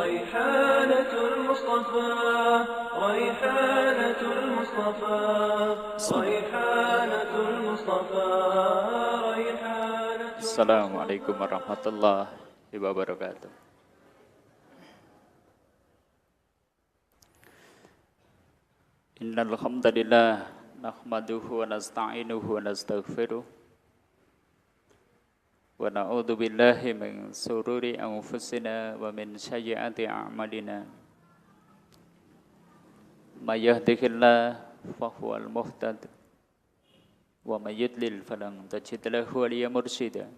ريحانة المصطفى ريحانة المصطفى ريحانة المصطفى ريحانة. السلام عليكم ورحمة الله وبركاته. إن الحمد لله نحمده ونستعينه ونستغفره ونعوذ بالله من شرور أنفسنا ومن سيئات أعمالنا من يهده الله فهو المهتد ومن يضلل فلن تجد له وليا مرشدا.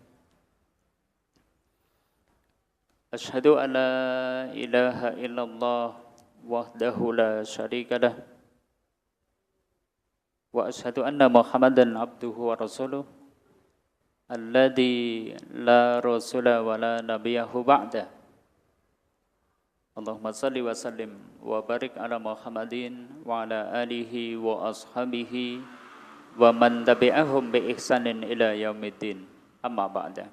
أشهد أن لا إله إلا الله وحده لا شريك له وأشهد أن محمدا عبده ورسوله الذي لا رسول ولا نبيه بعده. اللهم صل وسلم وبارك على محمد وعلى آله وأصحابه ومن تبعهم بإحسان إلى يوم الدين. أما بعد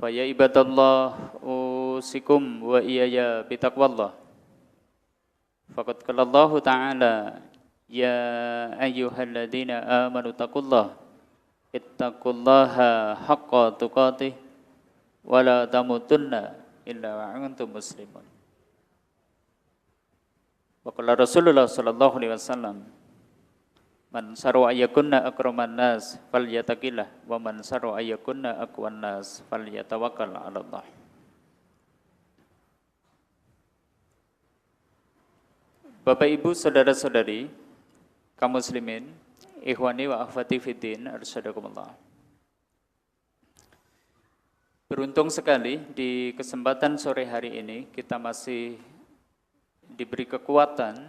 فيا عباد الله أوصيكم وإياي بتقوى الله. فقد قال الله تعالى يا أيها الذين آمنوا اتقوا الله اتقوا الله حق تقاته ولا تموتن إلا وأنتم مسلمون. وقال رسول الله صلى الله عليه وسلم man saru ayakunna akraman nas falyattaqillah wa man saru ayakunna aqwan nas falyatawakkal 'ala Allah. Bapak Ibu saudara-saudari kaum muslimin, ikhwani wa akhwati fiddin, arsyadakumullah. Beruntung sekali di kesempatan sore hari ini kita masih diberi kekuatan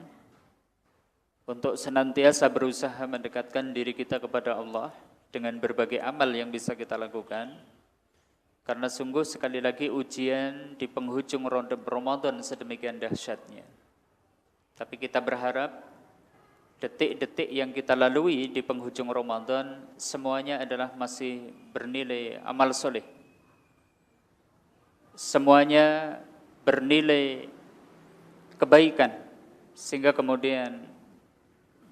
untuk senantiasa berusaha mendekatkan diri kita kepada Allah dengan berbagai amal yang bisa kita lakukan. Karena sungguh sekali lagi ujian di penghujung Ramadan sedemikian dahsyatnya. Tapi kita berharap detik-detik yang kita lalui di penghujung Ramadan semuanya adalah masih bernilai amal soleh. Semuanya bernilai kebaikan sehingga kemudian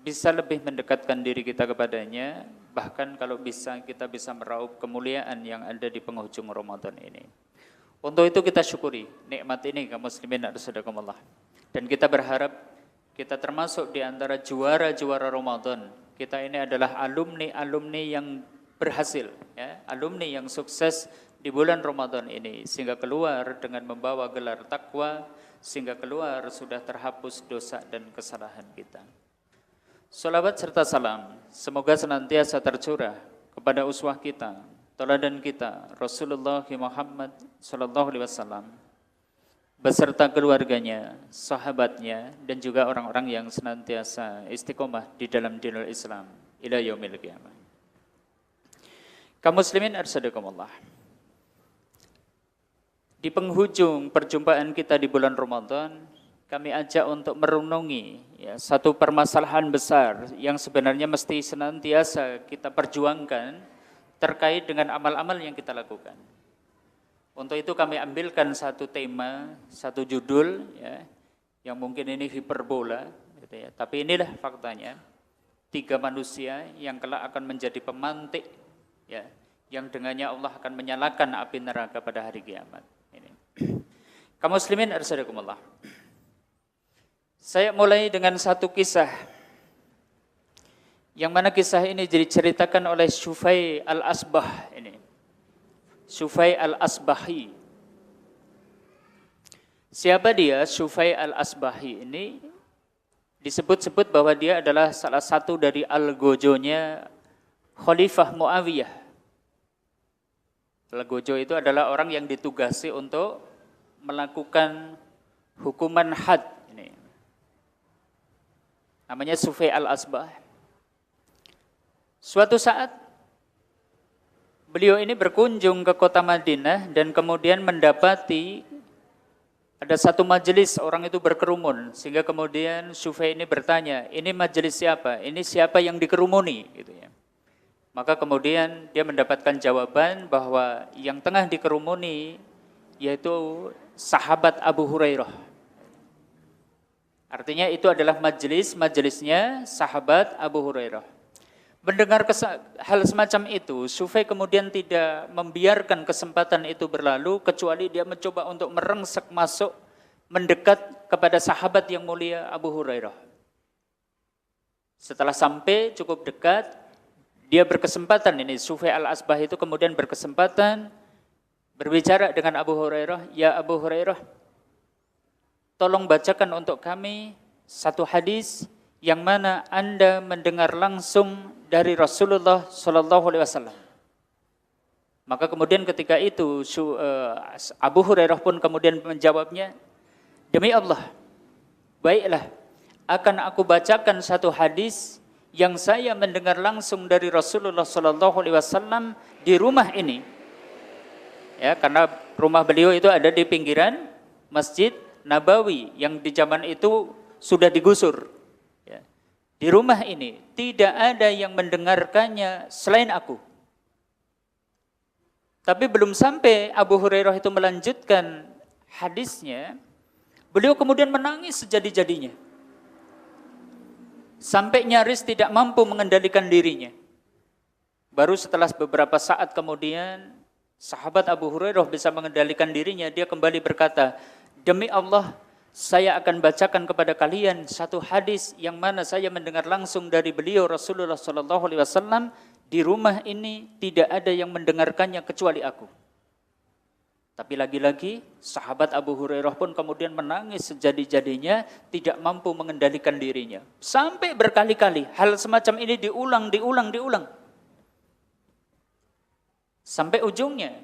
bisa lebih mendekatkan diri kita kepadanya, bahkan kalau bisa kita bisa meraup kemuliaan yang ada di penghujung Ramadan ini. Untuk itu kita syukuri nikmat ini kaum muslimin radhiyallahu. Dan kita berharap kita termasuk di antara juara-juara Ramadan. Kita ini adalah alumni-alumni yang berhasil, ya, alumni yang sukses di bulan Ramadan ini sehingga keluar dengan membawa gelar takwa, sehingga keluar sudah terhapus dosa dan kesalahan kita. Salawat serta salam semoga senantiasa tercurah kepada uswah kita, teladan kita, Rasulullah Muhammad sallallahu alaihi wasallam beserta keluarganya, sahabatnya dan juga orang-orang yang senantiasa istiqomah di dalam dinul Islam ila yaumil qiyamah. Kaum muslimin arsyadakumullah. Di penghujung perjumpaan kita di bulan Ramadan, kami ajak untuk merenungi ya, satu permasalahan besar yang sebenarnya mesti senantiasa kita perjuangkan terkait dengan amal-amal yang kita lakukan. Untuk itu kami ambilkan satu tema, satu judul ya, yang mungkin ini hiperbola gitu ya. Tapi inilah faktanya, 3 manusia yang kelak akan menjadi pemantik ya, yang dengannya Allah akan menyalakan api neraka pada hari kiamat. Ini. Kaum muslimin arsyadakumullah. Saya mulai dengan satu kisah yang mana kisah ini diceritakan oleh Syufai al-Asbah ini. Syufai al-Asbahi. Siapa dia? Syufai al-Asbahi ini disebut-sebut bahwa dia adalah salah satu dari algojonya Khalifah Muawiyah. Algojo itu adalah orang yang ditugasi untuk melakukan hukuman had. Namanya Syufai al-Asbah. Suatu saat beliau ini berkunjung ke kota Madinah dan kemudian mendapati ada satu majelis orang itu berkerumun, sehingga kemudian Syufai ini bertanya, ini majelis siapa? Ini siapa yang dikerumuni? Gitu ya. Maka kemudian dia mendapatkan jawaban bahwa yang tengah dikerumuni yaitu sahabat Abu Hurairah. Artinya itu adalah majelisnya sahabat Abu Hurairah. Mendengar hal semacam itu, Sufai kemudian tidak membiarkan kesempatan itu berlalu, kecuali dia mencoba untuk merengsek masuk, mendekat kepada sahabat yang mulia Abu Hurairah. Setelah sampai cukup dekat, dia berkesempatan, ini Sufai al-Asbah itu kemudian berkesempatan berbicara dengan Abu Hurairah, ya Abu Hurairah, tolong bacakan untuk kami satu hadis yang mana Anda mendengar langsung dari Rasulullah Shallallahu Alaihi Wasallam. Maka kemudian ketika itu Abu Hurairah pun kemudian menjawabnya, demi Allah, baiklah, akan aku bacakan satu hadis yang saya mendengar langsung dari Rasulullah Shallallahu Alaihi Wasallam di rumah ini. Ya, karena rumah beliau itu ada di pinggiran Masjid Nabawi yang di zaman itu sudah digusur. Ya. Di rumah ini tidak ada yang mendengarkannya selain aku. Tapi belum sampai Abu Hurairah itu melanjutkan hadisnya, beliau kemudian menangis sejadi-jadinya. Sampai nyaris tidak mampu mengendalikan dirinya. Baru setelah beberapa saat kemudian, sahabat Abu Hurairah bisa mengendalikan dirinya, dia kembali berkata, demi Allah, saya akan bacakan kepada kalian satu hadis yang mana saya mendengar langsung dari beliau Rasulullah Sallallahu Alaihi Wasallam. Di rumah ini tidak ada yang mendengarkannya kecuali aku. Tapi lagi-lagi sahabat Abu Hurairah pun kemudian menangis sejadi-jadinya, tidak mampu mengendalikan dirinya. Sampai berkali-kali hal semacam ini diulang. Sampai ujungnya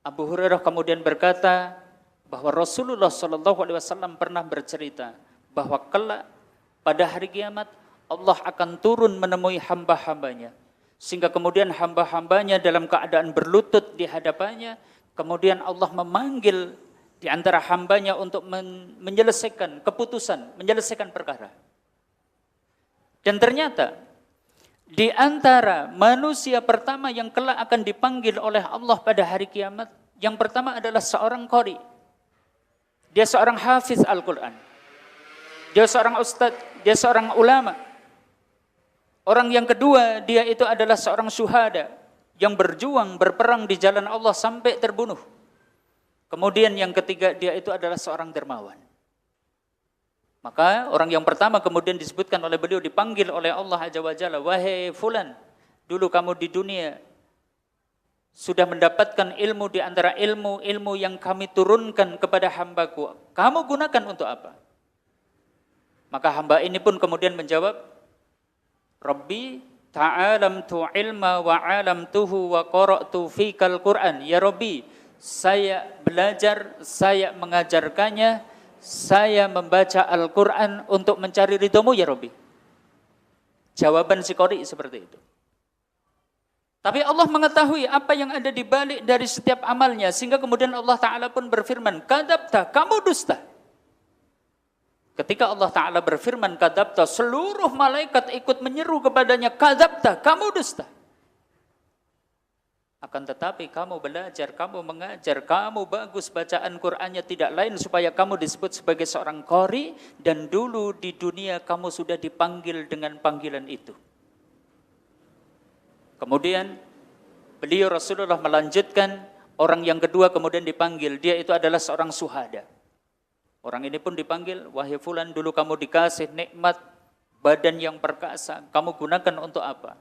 Abu Hurairah kemudian berkata bahwa Rasulullah SAW pernah bercerita bahwa kelak pada hari kiamat Allah akan turun menemui hamba-hambanya, sehingga kemudian hamba-hambanya dalam keadaan berlutut di hadapannya, kemudian Allah memanggil di antara hambanya untuk menyelesaikan keputusan, menyelesaikan perkara. Dan ternyata di antara manusia pertama yang kelak akan dipanggil oleh Allah pada hari kiamat, yang pertama adalah seorang qari. Dia seorang hafiz Al-Quran. Dia seorang ustadz, dia seorang ulama. Orang yang kedua, dia itu adalah seorang syuhada yang berjuang, berperang di jalan Allah sampai terbunuh. Kemudian yang ketiga, dia itu adalah seorang dermawan. Maka orang yang pertama kemudian disebutkan oleh beliau, dipanggil oleh Allah Azza wa Jalla, wahai fulan, dulu kamu di dunia sudah mendapatkan ilmu di antara ilmu-ilmu yang kami turunkan kepada hambaku. Kamu gunakan untuk apa? Maka hamba ini pun kemudian menjawab, Rabbi ta'alamtu ilma wa alamtuhu wa qara'tu fikal Qur'an. Ya Rabbi, saya belajar, saya mengajarkannya, saya membaca Al-Quran untuk mencari ridhamu ya Rabbi. Jawaban si qari seperti itu. Tapi Allah mengetahui apa yang ada di balik dari setiap amalnya, sehingga kemudian Allah Ta'ala pun berfirman, kadzabta, kamu dusta. Ketika Allah Ta'ala berfirman kadzabta, seluruh malaikat ikut menyeru kepadanya, kadzabta, kamu dusta. Akan tetapi kamu belajar, kamu mengajar, kamu bagus bacaan Qur'annya, tidak lain supaya kamu disebut sebagai seorang qari, dan dulu di dunia kamu sudah dipanggil dengan panggilan itu. Kemudian beliau Rasulullah melanjutkan, orang yang kedua kemudian dipanggil, dia itu adalah seorang syuhada. Orang ini pun dipanggil, wahai fulan, dulu kamu dikasih nikmat badan yang perkasa, kamu gunakan untuk apa?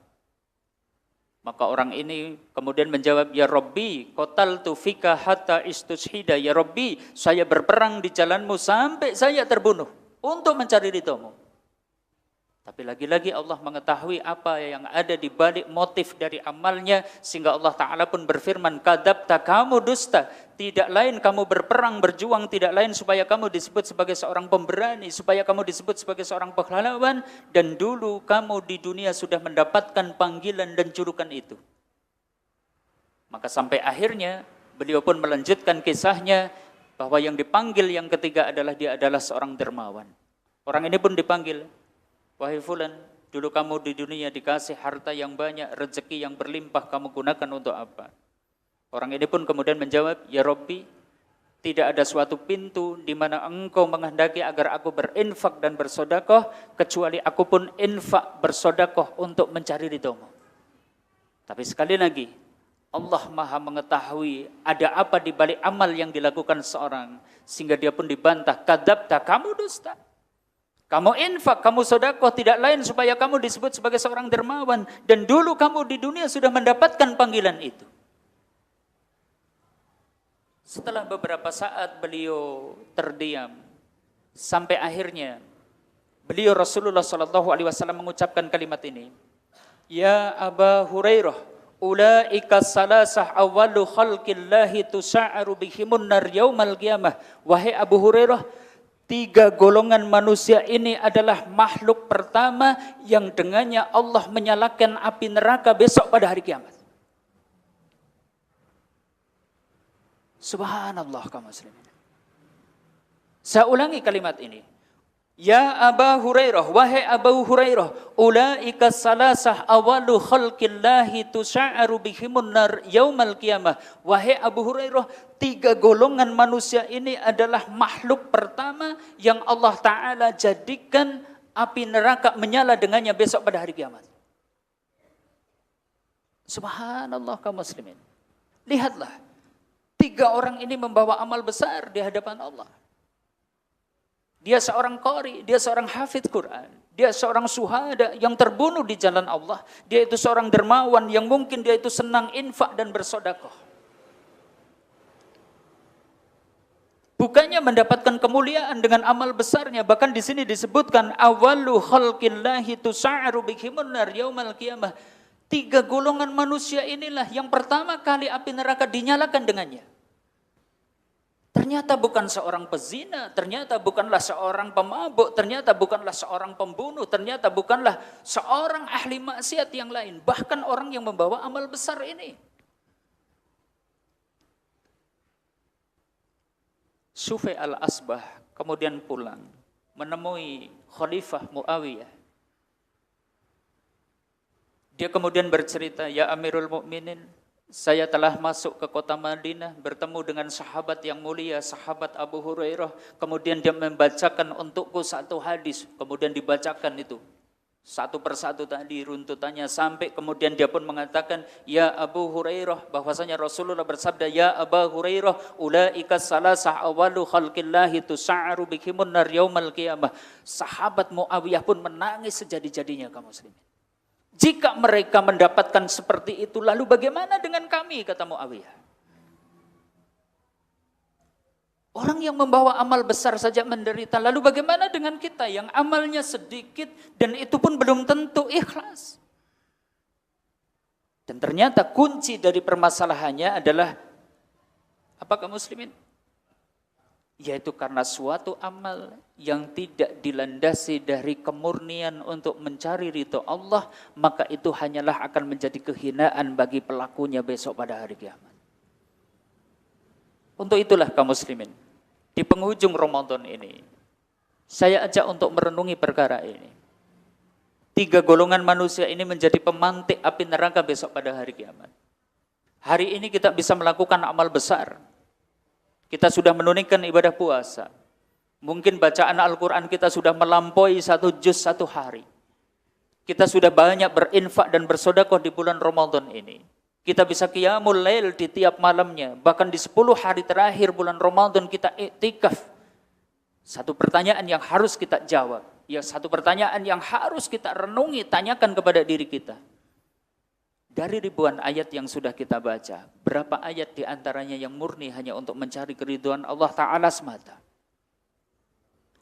Maka orang ini kemudian menjawab, ya Rabbi, qataltu fika hatta istushhida. Ya Rabbi, saya berperang di jalanmu sampai saya terbunuh untuk mencari ridhamu. Tapi lagi-lagi Allah mengetahui apa yang ada di balik motif dari amalnya, sehingga Allah Ta'ala pun berfirman, kadzabta, kamu dusta. Tidak lain kamu berperang, berjuang, tidak lain supaya kamu disebut sebagai seorang pemberani, supaya kamu disebut sebagai seorang pahlawan, dan dulu kamu di dunia sudah mendapatkan panggilan dan julukan itu. Maka sampai akhirnya beliau pun melanjutkan kisahnya, bahwa yang dipanggil yang ketiga adalah dia adalah seorang dermawan. Orang ini pun dipanggil, wahai fulan, dulu kamu di dunia dikasih harta yang banyak, rezeki yang berlimpah, kamu gunakan untuk apa? Orang ini pun kemudian menjawab, ya Rabbi, Tidak ada suatu pintu di mana engkau menghendaki agar aku berinfak dan bersodakoh, kecuali aku pun infak bersodakoh untuk mencari ridhomu. Tapi sekali lagi, Allah Maha mengetahui ada apa di balik amal yang dilakukan seorang, sehingga dia pun dibantah, kadzabta, kamu dusta. Kamu infak, kamu sodakoh, tidak lain supaya kamu disebut sebagai seorang dermawan. Dan dulu kamu di dunia sudah mendapatkan panggilan itu. Setelah beberapa saat beliau terdiam, sampai akhirnya beliau Rasulullah SAW mengucapkan kalimat ini. Ya Aba Hurairah, ulaika salasah awalu khalqillahi tusa'aru bihimun nar yaumal qiyamah. Wahai Abu Hurairah, 3 golongan manusia ini adalah makhluk pertama yang dengannya Allah menyalakan api neraka besok pada hari kiamat. Subhanallah kaum muslimin. Saya ulangi kalimat ini. Ya Aba Hurairah, wahai Abu Hurairah, ulaika salasah awalu khalqillahi tusa'aru bihimun nar yaumal qiyamah. Wahai Abu Hurairah, 3 golongan manusia ini adalah makhluk pertama yang Allah Ta'ala jadikan api neraka menyala dengannya besok pada hari kiamat. Subhanallah kaum muslimin. Lihatlah. 3 orang ini membawa amal besar di hadapan Allah. Dia seorang qari, dia seorang hafidz Quran, dia seorang syuhada yang terbunuh di jalan Allah. Dia itu seorang dermawan yang mungkin dia itu senang infak dan bersedekah. Bukannya mendapatkan kemuliaan dengan amal besarnya, bahkan di sini disebutkan awalu khalqillahi tusa'aru bihimun nar yaumal qiyamah. 3 golongan manusia inilah yang pertama kali api neraka dinyalakan dengannya. Ternyata bukan seorang pezina, ternyata bukanlah seorang pemabuk, ternyata bukanlah seorang pembunuh, ternyata bukanlah seorang ahli maksiat yang lain. Bahkan orang yang membawa amal besar ini. Sufai al-Asbah kemudian pulang menemui Khalifah Muawiyah. Dia kemudian bercerita, ya Amirul Mukminin, saya telah masuk ke kota Madinah, bertemu dengan sahabat yang mulia, sahabat Abu Hurairah. Kemudian dia membacakan untukku 1 hadis, kemudian dibacakan itu satu persatu tadi runtutannya, sampai kemudian dia pun mengatakan, ya Abu Hurairah, bahwasanya Rasulullah bersabda, ya Abu Hurairah, ulaika salasah awalu khalqillahi tusa'aru bihimun nar yaumal qiyamah. Sahabat Muawiyah pun menangis sejadi-jadinya kaum muslimin. Jika mereka mendapatkan seperti itu, lalu bagaimana dengan kami, kata Muawiyah. Orang yang membawa amal besar saja menderita, lalu bagaimana dengan kita yang amalnya sedikit dan itu pun belum tentu ikhlas. Dan ternyata kunci dari permasalahannya adalah apa kaum muslimin? Yaitu karena suatu amal yang tidak dilandasi dari kemurnian untuk mencari ridho Allah, maka itu hanyalah akan menjadi kehinaan bagi pelakunya besok pada hari kiamat. Untuk itulah kaum muslimin, di penghujung Ramadan ini, saya ajak untuk merenungi perkara ini. 3 golongan manusia ini menjadi pemantik api neraka besok pada hari kiamat. Hari ini kita bisa melakukan amal besar. Kita sudah menunaikan ibadah puasa. Mungkin bacaan Al-Quran kita sudah melampaui 1 juz 1 hari. Kita sudah banyak berinfak dan bersedekah di bulan Ramadan ini. Kita bisa qiyamul lail di tiap malamnya. Bahkan di 10 hari terakhir bulan Ramadan kita iktikaf. Satu pertanyaan yang harus kita jawab. Ya, satu pertanyaan yang harus kita renungi, tanyakan kepada diri kita. Dari ribuan ayat yang sudah kita baca, berapa ayat di antaranya yang murni hanya untuk mencari keridhaan Allah Ta'ala semata?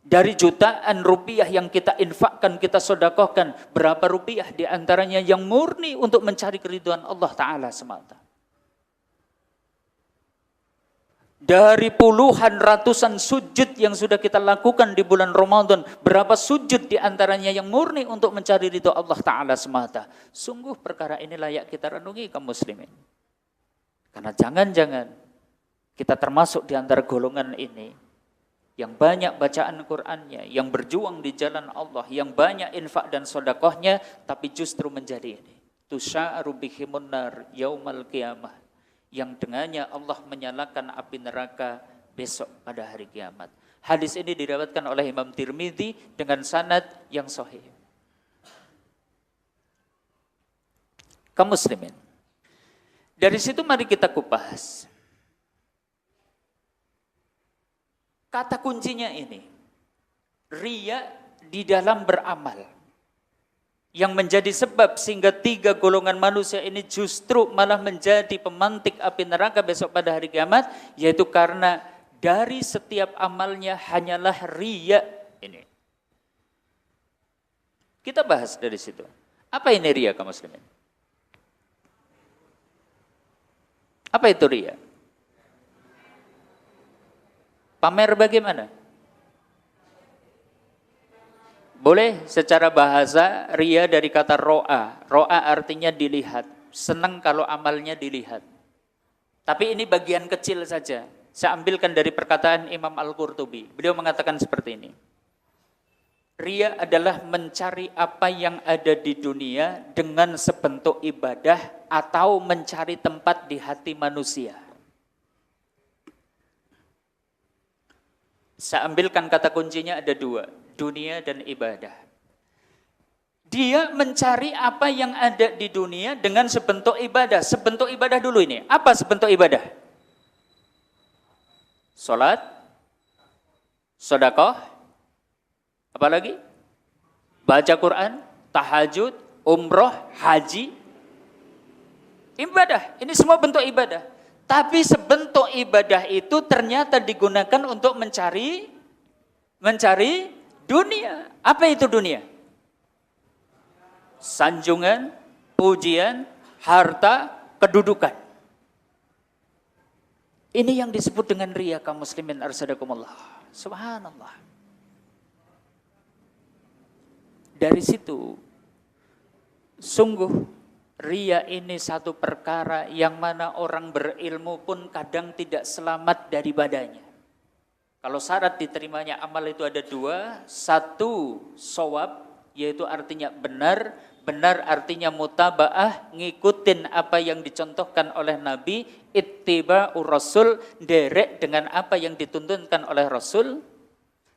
Dari jutaan rupiah yang kita infakkan, kita sedekahkan, berapa rupiah di antaranya yang murni untuk mencari keridhaan Allah Ta'ala semata? Dari puluhan ratusan sujud yang sudah kita lakukan di bulan Ramadan, berapa sujud di antaranya yang murni untuk mencari ridho Allah Ta'ala semata? Sungguh perkara ini layak kita renungi kaum muslimin. Karena jangan-jangan kita termasuk di antara golongan ini yang banyak bacaan Qur'annya, yang berjuang di jalan Allah, yang banyak infak dan sedekahnya, tapi justru menjadi ini. Tusa'aru bihimun nar yaumal qiyamah, yang dengannya Allah menyalakan api neraka besok pada hari kiamat. Hadis ini diriwayatkan oleh Imam Tirmidzi dengan sanad yang sahih. Kaum muslimin, dari situ mari kita kupas. Kata kuncinya ini, riya di dalam beramal, yang menjadi sebab sehingga 3 golongan manusia ini justru malah menjadi pemantik api neraka besok pada hari kiamat, yaitu karena dari setiap amalnya hanyalah riya ini. Kita bahas dari situ. Apa ini riya, kaum muslimin? Apa itu riya? Pamer bagaimana? Boleh secara bahasa, riya dari kata ro'a. Ro'a artinya dilihat. Senang kalau amalnya dilihat. Tapi ini bagian kecil saja. Saya ambilkan dari perkataan Imam Al-Qurtubi. Beliau mengatakan seperti ini. Riya adalah mencari apa yang ada di dunia dengan sebentuk ibadah atau mencari tempat di hati manusia. Saya ambilkan kata kuncinya ada 2, dunia dan ibadah. Dia mencari apa yang ada di dunia dengan sebentuk ibadah. Sebentuk ibadah dulu ini. Apa sebentuk ibadah? Salat, sedekah, apa lagi? Baca Quran, tahajud, umroh, haji. Ibadah, ini semua bentuk ibadah. Tapi sebentuk ibadah itu ternyata digunakan untuk mencari dunia. Apa itu dunia? Sanjungan, pujian, harta, kedudukan. Ini yang disebut dengan riya, kaum muslimin arsadakumullah. Subhanallah. Dari situ, sungguh riya ini satu perkara yang mana orang berilmu pun kadang tidak selamat daripadanya. Kalau syarat diterimanya amal itu ada 2, 1 shawab, yaitu artinya benar. Benar artinya mutaba'ah, ngikutin apa yang dicontohkan oleh Nabi, ittiba'ur Rasul, derek dengan apa yang dituntunkan oleh Rasul.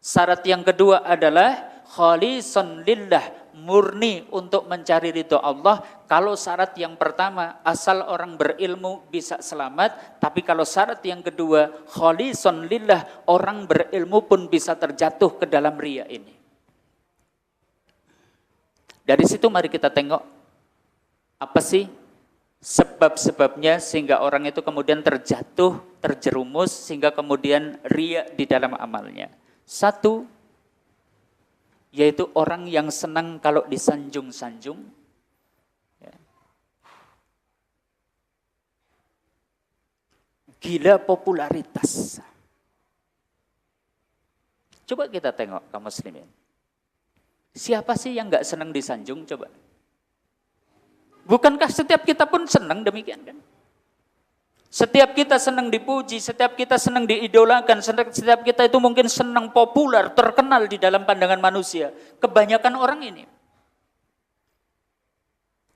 Syarat yang kedua adalah khalisan lillah, murni untuk mencari ridho Allah. Kalau syarat yang pertama, asal orang berilmu bisa selamat, tapi kalau syarat yang kedua, khalisan lillah, orang berilmu pun bisa terjatuh ke dalam riya ini. Dari situ mari kita tengok apa sih sebab-sebabnya sehingga orang itu kemudian terjatuh, terjerumus sehingga kemudian riya di dalam amalnya. 1, yaitu orang yang senang kalau disanjung-sanjung. Gila popularitas. Coba kita tengok kaum muslimin. Siapa sih yang gak senang disanjung, coba? Bukankah setiap kita pun senang demikian kan? Setiap kita senang dipuji, setiap kita senang diidolakan, setiap kita itu mungkin senang populer, terkenal di dalam pandangan manusia. Kebanyakan orang ini.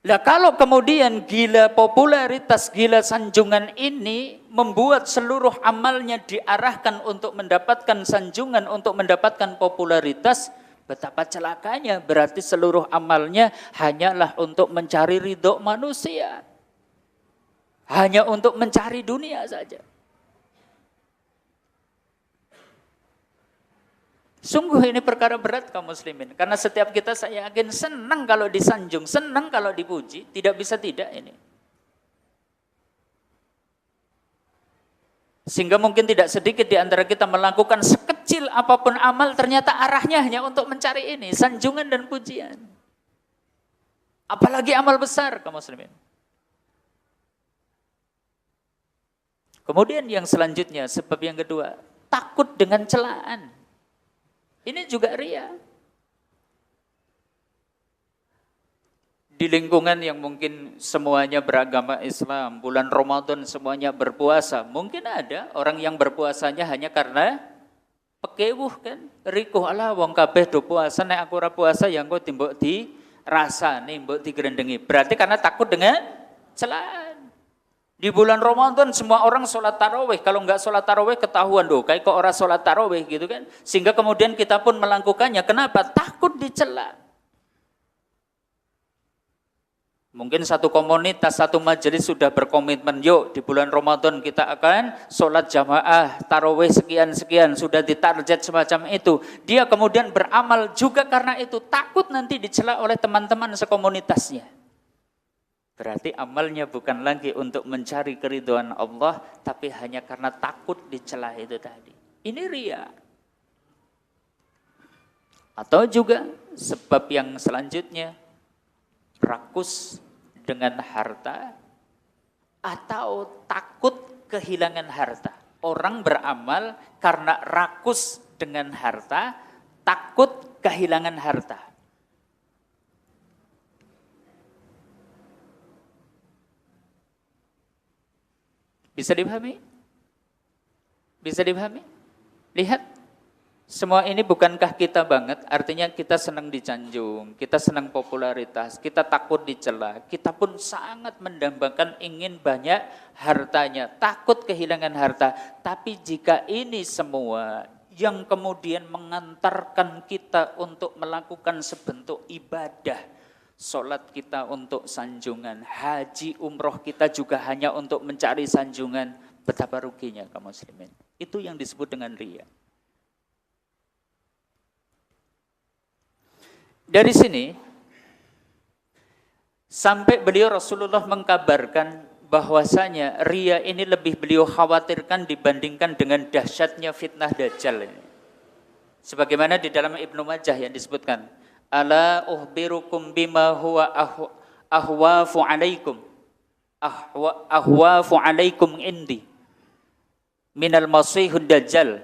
Nah kalau kemudian gila popularitas, gila sanjungan ini membuat seluruh amalnya diarahkan untuk mendapatkan sanjungan, untuk mendapatkan popularitas, betapa celakanya, berarti seluruh amalnya hanyalah untuk mencari ridho manusia. Hanya untuk mencari dunia saja. Sungguh ini perkara berat kaum muslimin. Karena setiap kita saya yakin senang kalau disanjung, senang kalau dipuji. Tidak bisa tidak ini. Sehingga mungkin tidak sedikit di antara kita melakukan sekecil apapun amal, ternyata arahnya hanya untuk mencari ini, sanjungan dan pujian. Apalagi amal besar kaum muslimin. Kemudian yang selanjutnya, sebab yang kedua, takut dengan celaan. Ini juga riya. Di lingkungan yang mungkin semuanya beragama Islam, bulan Ramadan semuanya berpuasa, mungkin ada orang yang berpuasanya hanya karena pekewuh kan, rikuh ala wong kabeh do puasa, nek aku ora puasa yang kok timbuk di rasa nih, mbok digrendengi. Berarti karena takut dengan celaan. Di bulan Ramadan semua orang sholat tarawih. Kalau nggak sholat tarawih ketahuan doh, kayak kok orang sholat tarawih gitu kan. Sehingga kemudian kita pun melakukannya. Kenapa? Takut dicela. Mungkin satu komunitas, satu majelis sudah berkomitmen, yuk di bulan Ramadan kita akan sholat jamaah, tarawih sekian-sekian, sudah ditarget semacam itu. Dia kemudian beramal juga karena itu, takut nanti dicela oleh teman-teman sekomunitasnya. Berarti amalnya bukan lagi untuk mencari keridhaan Allah, tapi hanya karena takut dicela itu tadi. Ini riya. Atau juga sebab yang selanjutnya, rakus dengan harta atau takut kehilangan harta. Orang beramal karena rakus dengan harta, takut kehilangan harta. Bisa dipahami? Bisa dipahami? Lihat, semua ini bukankah kita banget, artinya kita senang dicanjung, kita senang popularitas, kita takut dicela, kita pun sangat mendambakan ingin banyak hartanya, takut kehilangan harta. Tapi jika ini semua yang kemudian mengantarkan kita untuk melakukan sebentuk ibadah, sholat kita untuk sanjungan, haji umroh kita juga hanya untuk mencari sanjungan, betapa ruginya kaum muslimin. Itu yang disebut dengan riya. Dari sini, sampai beliau Rasulullah mengkabarkan bahwasanya riya ini lebih beliau khawatirkan dibandingkan dengan dahsyatnya fitnah Dajjal ini. Sebagaimana di dalam Ibnu Majah yang disebutkan, ala uhbirukum bima huwa ahwafu alaikum ahwafu alaikum indi minal masihud dajjal.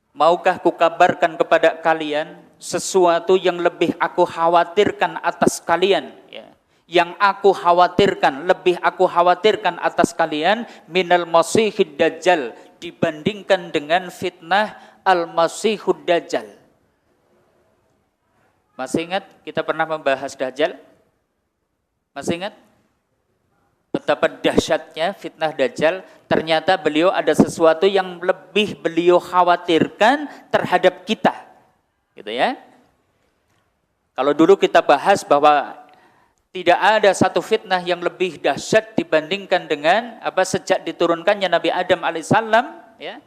Maukah kukabarkan kepada kalian sesuatu yang lebih aku khawatirkan atas kalian, ya. Yang aku khawatirkan, lebih aku khawatirkan atas kalian minal masihid dajjal, dibandingkan dengan fitnah Al-Masihud Dajjal. Masih ingat kita pernah membahas Dajjal? Masih ingat? Betapa dahsyatnya fitnah Dajjal. Ternyata beliau ada sesuatu yang lebih beliau khawatirkan terhadap kita. Gitu ya. Kalau dulu kita bahas bahwa tidak ada satu fitnah yang lebih dahsyat dibandingkan dengan sejak diturunkannya Nabi Adam alaihissalam, ya,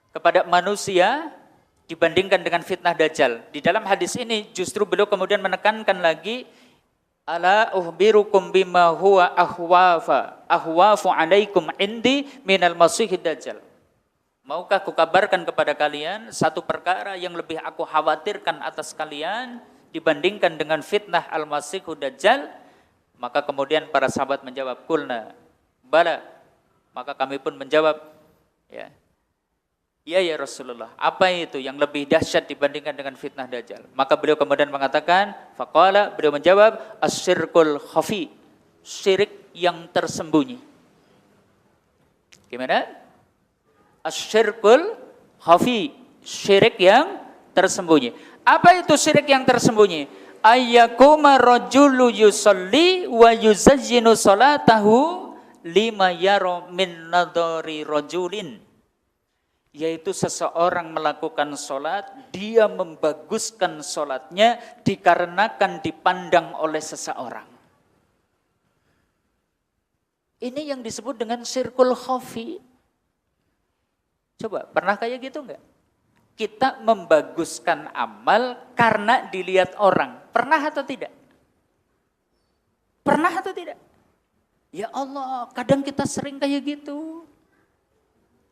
kepada manusia dibandingkan dengan fitnah Dajjal. Di dalam hadis ini justru beliau kemudian menekankan lagi, ala uhbirukum bima huwa ahwafu alaikum indi minal masihid Dajjal. Maukah kukabarkan kepada kalian satu perkara yang lebih aku khawatirkan atas kalian dibandingkan dengan fitnah Al-Masihud Dajjal? Maka kemudian para sahabat menjawab, kulna bala. Maka kami pun menjawab, ya, iya ya Rasulullah, apa itu yang lebih dahsyat dibandingkan dengan fitnah Dajjal? Maka beliau kemudian mengatakan, faqala, beliau menjawab, asyirkul khafi, syirik yang tersembunyi. Gimana? Asyirkul khafi, syirik yang tersembunyi. Apa itu syirik yang tersembunyi? Ayyakuma rajulu yusalli wa yuzayyinu salatahu lima yaro min nadhari rajulin. Yaitu seseorang melakukan sholat, dia membaguskan sholatnya dikarenakan dipandang oleh seseorang. Ini yang disebut dengan syirkul khafi. Coba, pernah kayak gitu enggak? Kita membaguskan amal karena dilihat orang. Pernah atau tidak? Pernah atau tidak? Ya Allah, kadang kita sering kayak gitu.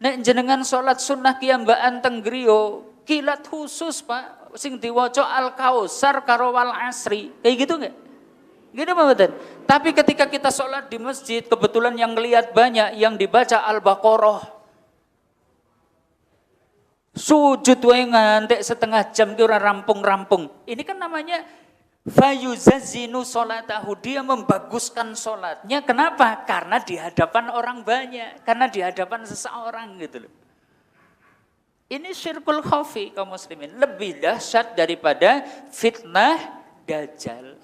Nek jenengan sholat sunnah kiambaan teng griya, kilat khusus Pak, sing diwaca Al-Kausar karo wal asri. Kayak gitu enggak? Gitu Pak Badan. Tapi ketika kita sholat di masjid, kebetulan yang ngelihat banyak yang dibaca Al-Baqarah. Sujud wae ngantek setengah jam ki ora rampung-rampung. Ini kan namanya fayuzazzinu sholatahu, dia membaguskan sholatnya. Kenapa? Karena di hadapan orang banyak, karena di hadapan seseorang gitu loh. Ini syirkul khafi kaum muslimin, lebih dahsyat daripada fitnah Dajjal.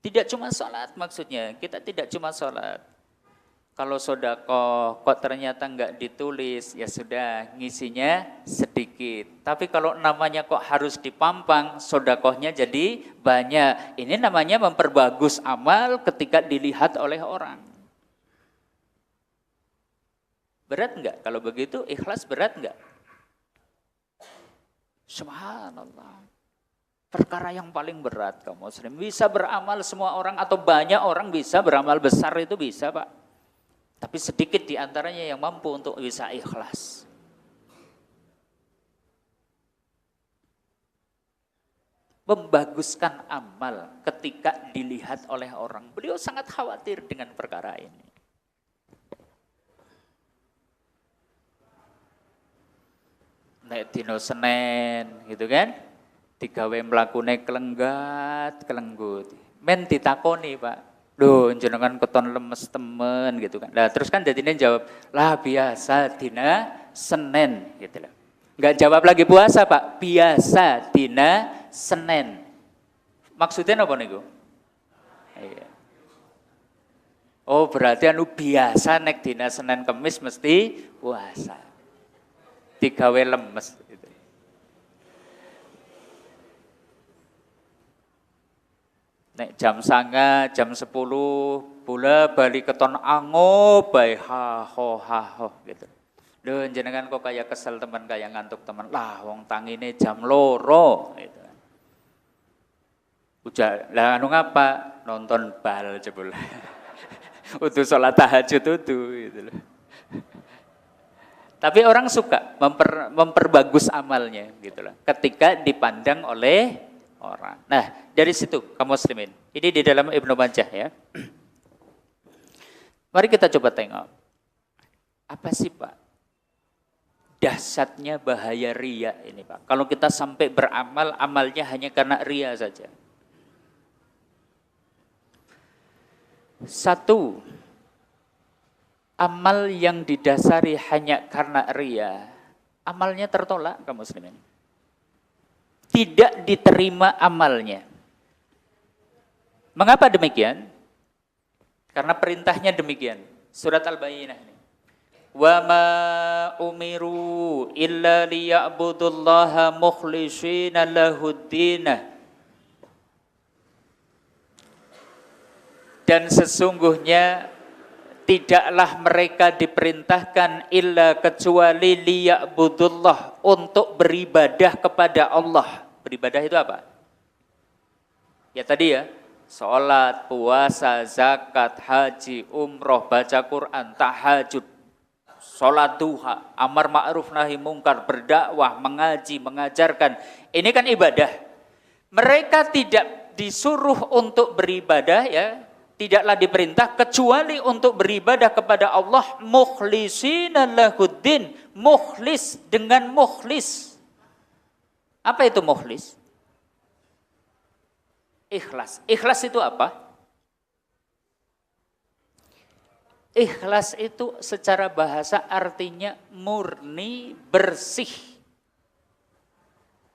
Tidak cuma sholat maksudnya, kita tidak cuma sholat. Kalau sedekah kok ternyata enggak ditulis, ya sudah ngisinya sedikit. Tapi kalau namanya kok harus dipampang, sedekahnya jadi banyak. Ini namanya memperbagus amal ketika dilihat oleh orang. Berat enggak? Kalau begitu ikhlas berat enggak? Subhanallah. Perkara yang paling berat kaum muslim. Bisa beramal semua orang atau banyak orang bisa beramal besar itu bisa, Pak. Tapi sedikit diantaranya yang mampu untuk bisa ikhlas. Membaguskan amal ketika dilihat oleh orang. Beliau sangat khawatir dengan perkara ini. Nek dino Senin gitu kan, digawe mlakune kelenggut. Men ditakoni, Pak. Loh, jenengan keton lemes temen gitu kan. Nah, terus kan jadinya jawab, lah biasa dina Senin gitu loh. Enggak jawab lagi puasa, Pak. Biasa dina Senin. Maksudnya apa niku? Iya. Oh, berarti anu biasa nek dina Senin Kemis mesti puasa. Digawe lemes gitu. Nek jam 9, jam 10, bola bali keton ango bae ha ho gitu. Lho jenengan kok kayak kesel teman, kayak ngantuk teman. Lah wong tangine jam loro gitu. Udah lah anu ngapa? Nonton bal jebul. Untuk sholat tahajud itu gitu loh. Tapi orang suka memperbagus amalnya gitu loh. Ketika dipandang oleh orang. Nah, dari situ kaum muslimin. Ini di dalam Ibnu Majah ya. Mari kita coba tengok. Apa sih, Pak? Dahsyatnya bahaya riya ini, Pak. Kalau kita sampai beramal, amalnya hanya karena riya saja. Satu, amal yang didasari hanya karena riya, amalnya tertolak kaum muslimin. Tidak diterima amalnya. Mengapa demikian? Karena perintahnya demikian. Surat Al-Bayyinah ini. Wa ma umiru illa liya'budullaha mukhlishina lahuddina. Dan sesungguhnya tidaklah mereka diperintahkan illa kecuali liya'budullah, untuk beribadah kepada Allah. Beribadah itu apa? Ya tadi ya, sholat, puasa, zakat, haji, umroh, baca Quran, tahajud, sholat duha, amar ma'ruf nahi mungkar, berdakwah, mengaji, mengajarkan. Ini kan ibadah. Mereka tidak disuruh untuk beribadah ya, tidaklah diperintah kecuali untuk beribadah kepada Allah mukhlishina lahuddin, mukhlis dengan mukhlis. Apa itu mukhlis? Ikhlas. Ikhlas itu apa? Ikhlas itu secara bahasa artinya murni, bersih.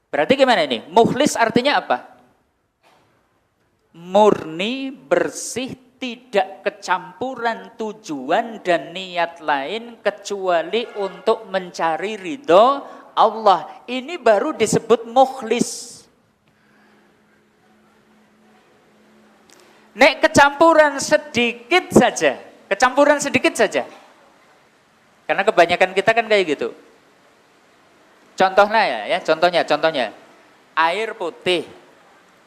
Berarti gimana ini? Mukhlis artinya apa? Murni, bersih, tidak kecampuran tujuan dan niat lain kecuali untuk mencari ridho Allah. Ini baru disebut mukhlis. Nek kecampuran sedikit saja, karena kebanyakan kita kan kayak gitu. Contohnya contohnya air putih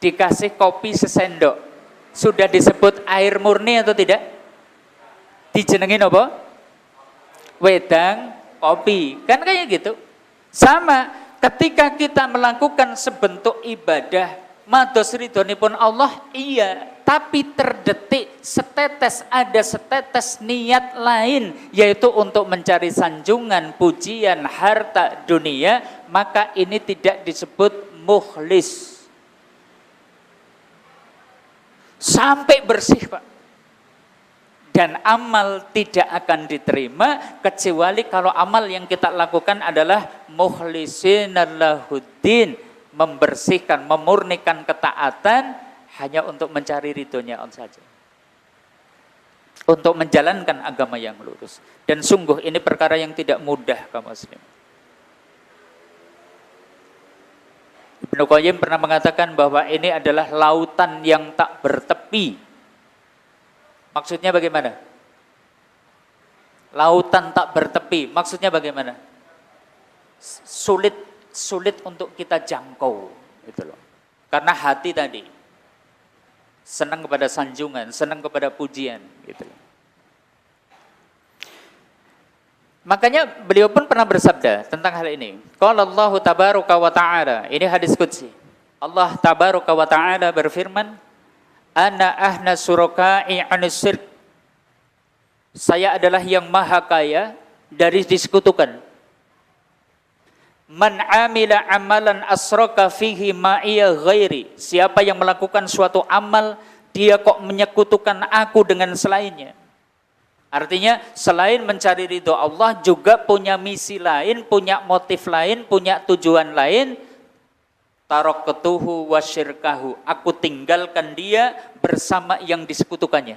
dikasih kopi sesendok, sudah disebut air murni atau tidak? Dijenengin apa? Wedang kopi, kan kayak gitu. Sama, ketika kita melakukan sebentuk ibadah, mados ridhonipun Allah, iya, tapi terdetik setetes, ada setetes niat lain, yaitu untuk mencari sanjungan, pujian, harta dunia, maka ini tidak disebut mukhlis. Sampai bersih, Pak. Dan amal tidak akan diterima kecuali kalau amal yang kita lakukan adalah mukhlisina lahuddin, membersihkan, memurnikan ketaatan hanya untuk mencari ridhonya Allah saja. Untuk menjalankan agama yang lurus. Dan sungguh ini perkara yang tidak mudah kaum muslim. Ibnu Qayyim pernah mengatakan bahwa ini adalah lautan yang tak bertepi. Maksudnya bagaimana? Lautan tak bertepi, maksudnya bagaimana? Sulit untuk kita jangkau, gitu loh. Karena hati tadi senang kepada sanjungan, senang kepada pujian, gitu loh. Makanya beliau pun pernah bersabda tentang hal ini. Qala Allah tabaraka wa ta'ala, ini hadis qudsi. Allah tabaraka wa ta'ala berfirman, "Ana ahna suraka'i 'anis syirk." Saya adalah yang maha kaya dari disekutukan. Man 'amila amalan asraka fihi ma'iya ghairi. Siapa yang melakukan suatu amal, dia kok menyekutukan aku dengan selainnya. Artinya selain mencari ridho Allah juga punya misi lain, punya motif lain, punya tujuan lain. Taraktuhu wa syirkahu. Aku tinggalkan dia bersama yang disekutukannya.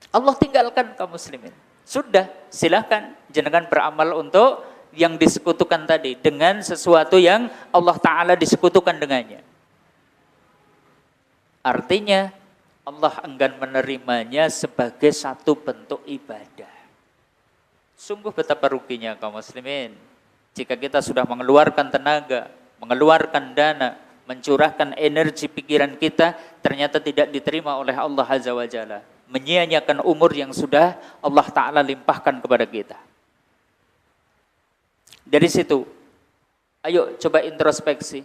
Allah tinggalkan kaum muslimin. Sudah, silahkan jenengan beramal untuk yang disekutukan tadi dengan sesuatu yang Allah Ta'ala disekutukan dengannya. Artinya Allah enggan menerimanya sebagai satu bentuk ibadah. Sungguh betapa ruginya kaum muslimin jika kita sudah mengeluarkan tenaga, mengeluarkan dana, mencurahkan energi pikiran kita, ternyata tidak diterima oleh Allah Azza wa Jalla. Menyia-nyiakan umur yang sudah Allah Ta'ala limpahkan kepada kita. Dari situ, ayo coba introspeksi.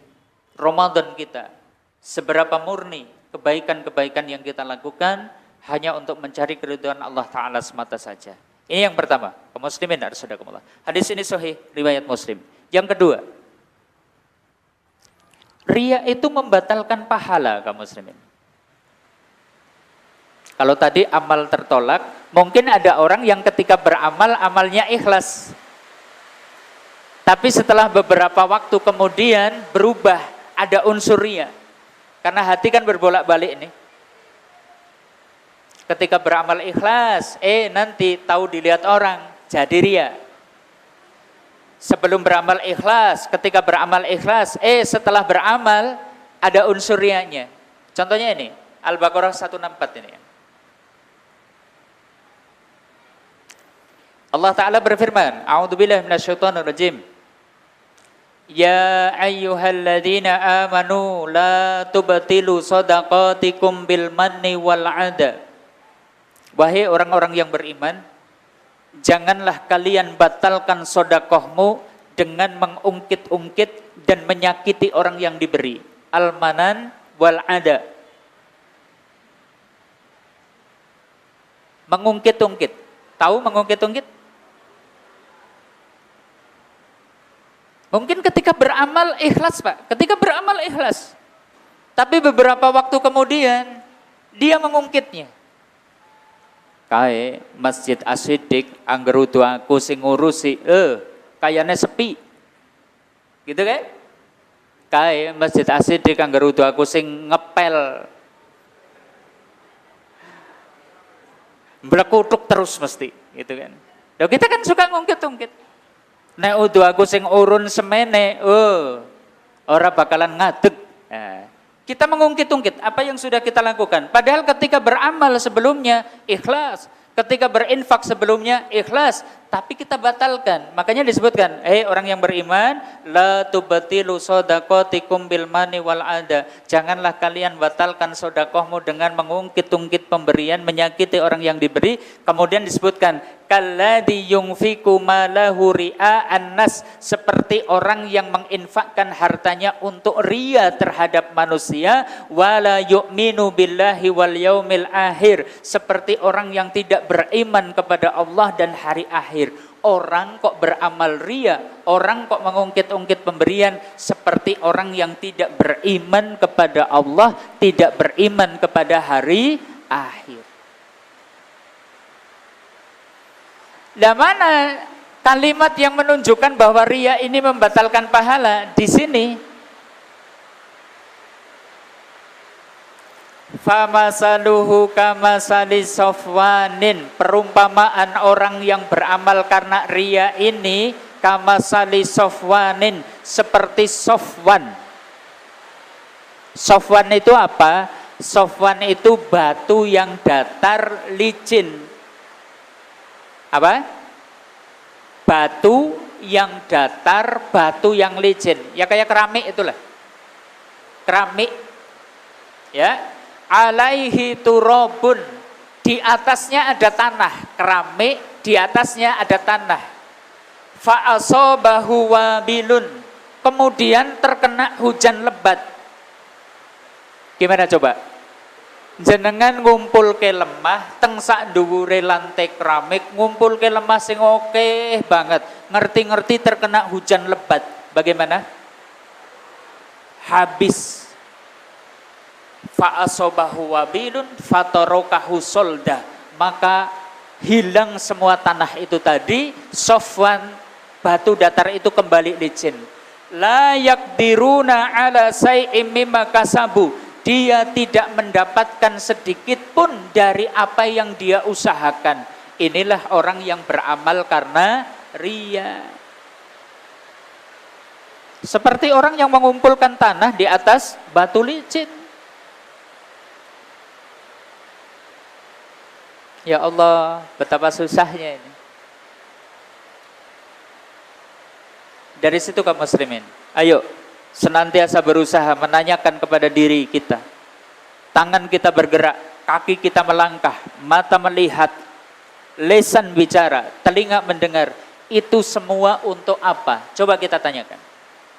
Ramadan kita, seberapa murni kebaikan-kebaikan yang kita lakukan hanya untuk mencari keridhaan Allah Ta'ala semata saja. Ini yang pertama, kaum muslimin harusdakumullah. Hadis ini sahih, riwayat Muslim. Yang kedua, riya itu membatalkan pahala kaum muslimin. Kalau tadi amal tertolak, mungkin ada orang yang ketika beramal, amalnya ikhlas. Tapi setelah beberapa waktu kemudian berubah, ada unsur riya. Karena hati kan berbolak-balik ini. Ketika beramal ikhlas, nanti tahu dilihat orang, jadi riya. Sebelum beramal ikhlas, ketika beramal ikhlas, setelah beramal, ada unsur riyanya. Contohnya ini, Al-Baqarah 164 ini. Allah Ta'ala berfirman, A'udzubillahi minasyaitonirrajim. Ya ayyuhalladzina amanu la tubtilu shadaqatikum bil manni wal adha. Wahai orang-orang yang beriman, janganlah kalian batalkan sedekahmu dengan mengungkit-ungkit dan menyakiti orang yang diberi. Al-manan wal adha. Mengungkit-ungkit. Tahu mengungkit-ungkit? Mungkin ketika beramal ikhlas, Pak. Ketika beramal ikhlas. Tapi beberapa waktu kemudian, dia mengungkitnya. Kae Masjid As-Siddiq, angger udu aku sing ngurusi, kayane sepi. Gitu kan? Kae Masjid As-Siddiq, angger udu aku sing ngepel. Blekutuk terus mesti, gitu kan. Loh, kita kan suka ngungkit-ungkit. Nek udu aku sing urun semene, ora bakalan ngadeg. Nah, kita mengungkit-ungkit apa yang sudah kita lakukan. Padahal ketika beramal sebelumnya ikhlas, ketika berinfak sebelumnya ikhlas, tapi kita batalkan. Makanya disebutkan, orang yang beriman, la tubtilu shadaqatikum bil mani wal adha. Janganlah kalian batalkan sedekahmu dengan mengungkit-ungkit pemberian, menyakiti orang yang diberi. Kemudian disebutkan, kalladzi yunfiqu malahu ria'an nas, seperti orang yang menginfakkan hartanya untuk riya terhadap manusia, wala yu'minu billahi wal yaumil akhir, seperti orang yang tidak beriman kepada Allah dan hari akhir. Orang kok beramal riya, orang kok mengungkit-ungkit pemberian, seperti orang yang tidak beriman kepada Allah, tidak beriman kepada hari akhir. Nah, mana kalimat yang menunjukkan bahwa riya ini membatalkan pahala? Di sini Famasaluhu kamasali Sofwanin, perumpamaan orang yang beramal karena riya ini kamasali Sofwanin, seperti Sofwan. Sofwan itu apa? Sofwan itu batu yang datar licin. Apa? Batu yang datar, batu yang licin. Ya kayak keramik itulah. Keramik. Ya. Alaihi turabun, di atasnya ada tanah. Keramik, di atasnya ada tanah. Fa asabahu wabilun, kemudian terkena hujan lebat. Gimana coba? Jenengan ngumpul ke lemah teng sak dhuwure lantai keramik, ngumpul ke lemah sing oke banget, ngerti-ngerti terkena hujan lebat, bagaimana? Habis. Fa asabahu wabilun fatorokahu solda, maka hilang semua tanah itu tadi. Sofwan, batu datar itu kembali licin. La yakdiruna ala say'im mimma kasabu, dia tidak mendapatkan sedikit pun dari apa yang dia usahakan. Inilah orang yang beramal karena riya. Seperti orang yang mengumpulkan tanah di atas batu licin. Ya Allah, betapa susahnya ini. Dari situ kaum muslimin, ayo senantiasa berusaha menanyakan kepada diri kita. Tangan kita bergerak, kaki kita melangkah, mata melihat, lisan bicara, telinga mendengar. Itu semua untuk apa? Coba kita tanyakan.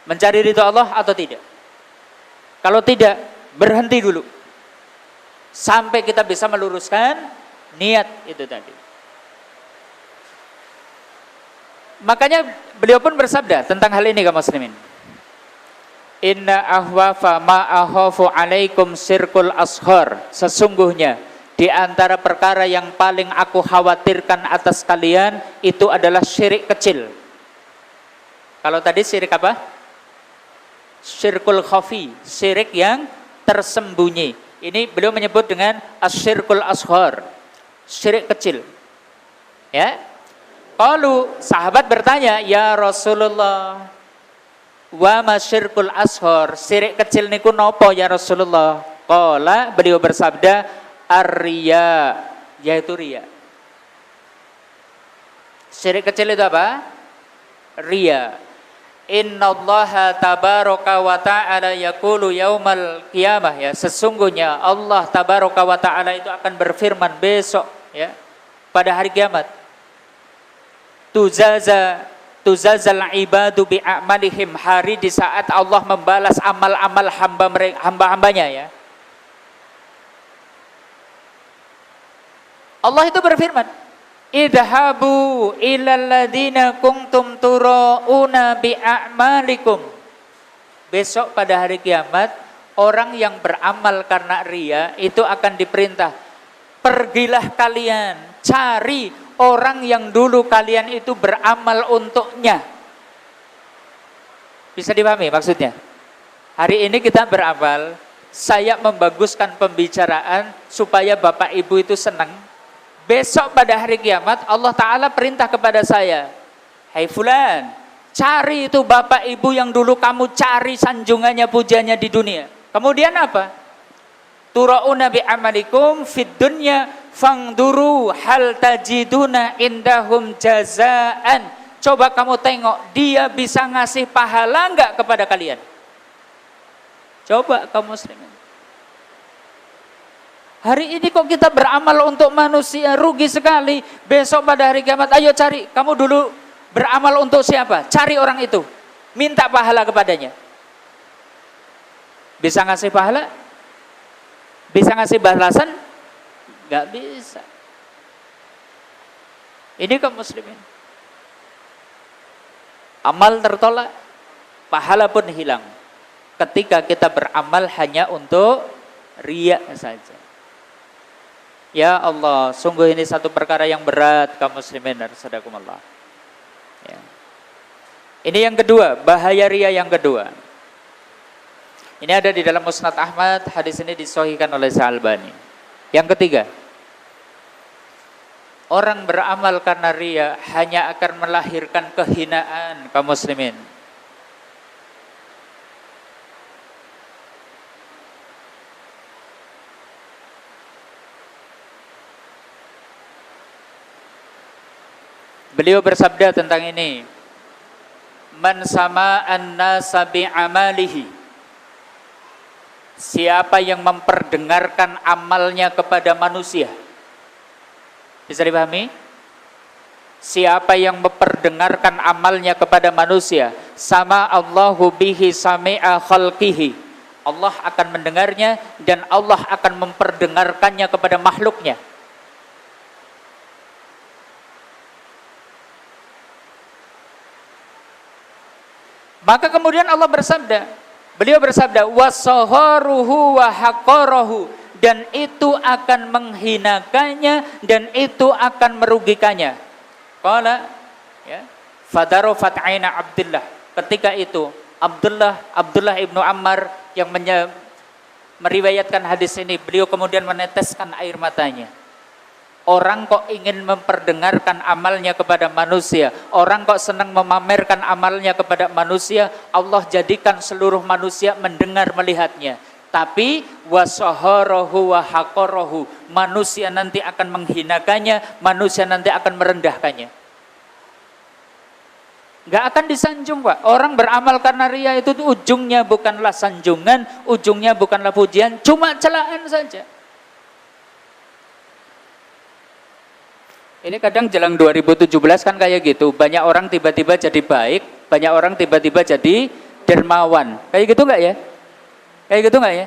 Mencari ridha Allah atau tidak? Kalau tidak, berhenti dulu. Sampai kita bisa meluruskan niat itu tadi. Makanya beliau pun bersabda tentang hal ini kaum muslimin. Inna ahwafa ma akhafu alaikum syirkul ashar. Sesungguhnya di antara perkara yang paling aku khawatirkan atas kalian itu adalah syirik kecil. Kalau tadi syirik apa? Syirkul khafi, syirik yang tersembunyi. Ini beliau menyebut dengan asyirkul ashar, syirik kecil. Ya. Qalu, sahabat bertanya, ya Rasulullah, wa ma syirkul ashar, syirik kecil niku nopo ya Rasulullah? Qala, beliau bersabda, ar-riya, yaitu riya. Syirik kecil itu apa? Riya. Innallaha tabaraka wa ta'ala yaqulu yaumal qiyamah, ya, sesungguhnya Allah tabaraka wa ta'ala itu akan berfirman besok, ya, pada hari kiamat. Tuzazal ibadu bi a'malihim, hari di saat Allah membalas amal-amal hamba-hambanya, ya. Allah itu berfirman, idhabu ilal ladina kuntum turauna bi a'malikum. Besok pada hari kiamat, orang yang beramal karena riya itu akan diperintah, pergilah kalian cari orang yang dulu kalian itu beramal untuknya. Bisa dipahami maksudnya? Hari ini kita beramal, saya membaguskan pembicaraan supaya Bapak Ibu itu senang. Besok pada hari kiamat Allah Ta'ala perintah kepada saya, hai fulan, cari itu bapak ibu yang dulu kamu cari sanjungannya, pujanya di dunia. Kemudian apa? Tura'una bi'amalikum fid dunya fangduru hal tajiduna indahum jazaan. Coba kamu tengok, dia bisa ngasih pahala enggak kepada kalian? Coba kaum muslimin. Hari ini kok kita beramal untuk manusia, rugi sekali. Besok pada hari kiamat, ayo cari. Kamu dulu beramal untuk siapa? Cari orang itu. Minta pahala kepadanya. Bisa ngasih pahala? Bisa ngasih balasan? Gak bisa. Ini kaum muslimin. Amal tertolak, pahala pun hilang. Ketika kita beramal hanya untuk riya saja. Ya Allah, sungguh ini satu perkara yang berat kaum muslimin dan sadaqakumullah. Ya. Ini yang kedua, bahaya riya yang kedua. Ini ada di dalam Musnad Ahmad, hadis ini disahihkan oleh Syalbani. Yang ketiga, orang beramal karena riya hanya akan melahirkan kehinaan kaum muslimin. Beliau bersabda tentang ini, man sama an-nasa bi'amalihi, siapa yang memperdengarkan amalnya kepada manusia. Bisa dipahami? Siapa yang memperdengarkan amalnya kepada manusia, sama Allahu bihi sami'a khalqihi, Allah akan mendengarnya dan Allah akan memperdengarkannya kepada makhluknya. Maka kemudian Allah bersabda, beliau bersabda, wasaharuhu wa haqqarahu, dan itu akan menghinakannya dan itu akan merugikannya. Qala ya, fadarafat aina Abdullah. Ketika itu Abdullah ibnu Ammar yang meriwayatkan hadis ini, beliau kemudian meneteskan air matanya. Orang kok ingin memperdengarkan amalnya kepada manusia, orang kok senang memamerkan amalnya kepada manusia, Allah jadikan seluruh manusia mendengar melihatnya. Tapi wasaharahu wa haqqarahu, manusia nanti akan menghinakannya, manusia nanti akan merendahkannya. Gak akan disanjung, Pak. Orang beramal karena riya itu ujungnya bukanlah sanjungan, ujungnya bukanlah pujian, cuma celaan saja. Ini kadang jelang 2017 kan kayak gitu, banyak orang tiba-tiba jadi baik, banyak orang tiba-tiba jadi dermawan. Kayak gitu enggak ya? Kayak gitu enggak ya?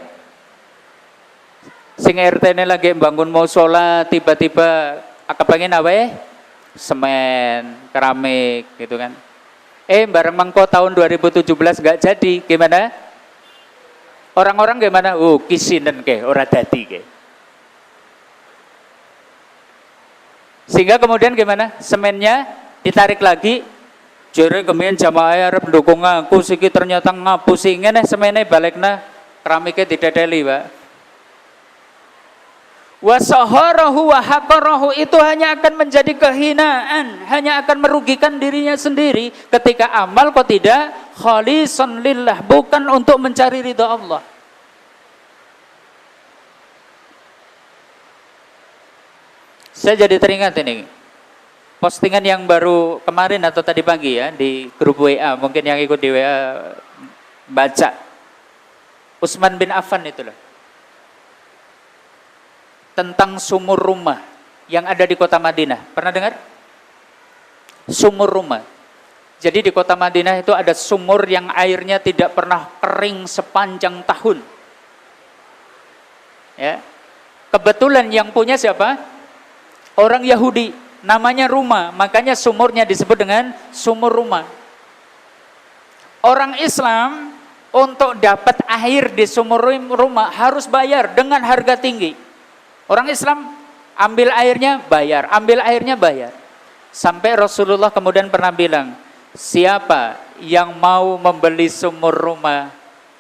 Sing RT ini lagi bangun mau sholat, tiba-tiba kepengen apa ya? Semen, keramik gitu kan. Bareng mangko tahun 2017 enggak jadi, gimana? Orang-orang gimana? Kisinen ke, ora dadi ke. Sehingga kemudian gimana? Semennya ditarik lagi. Jere kemudian jamaah arep ndukung aku siki ternyata ngapusi ngene semene balikna keramiknya didedeli, Pak. Wasaharahu wa haqqarahu, itu hanya akan menjadi kehinaan, hanya akan merugikan dirinya sendiri ketika amal kok tidak khalisan lillah, bukan untuk mencari ridha Allah. Saya jadi teringat ini postingan yang baru kemarin atau tadi pagi ya di grup WA, mungkin yang ikut di WA baca. Utsman bin Affan itulah, tentang sumur rumah yang ada di kota Madinah. Pernah dengar? Sumur rumah. Jadi di kota Madinah itu ada sumur yang airnya tidak pernah kering sepanjang tahun. Ya. Kebetulan yang punya siapa? Orang Yahudi, namanya Rumah, makanya sumurnya disebut dengan sumur rumah. Orang Islam untuk dapat air di sumur rumah harus bayar dengan harga tinggi. Orang Islam ambil airnya bayar, ambil airnya bayar. Sampai Rasulullah kemudian pernah bilang, siapa yang mau membeli sumur rumah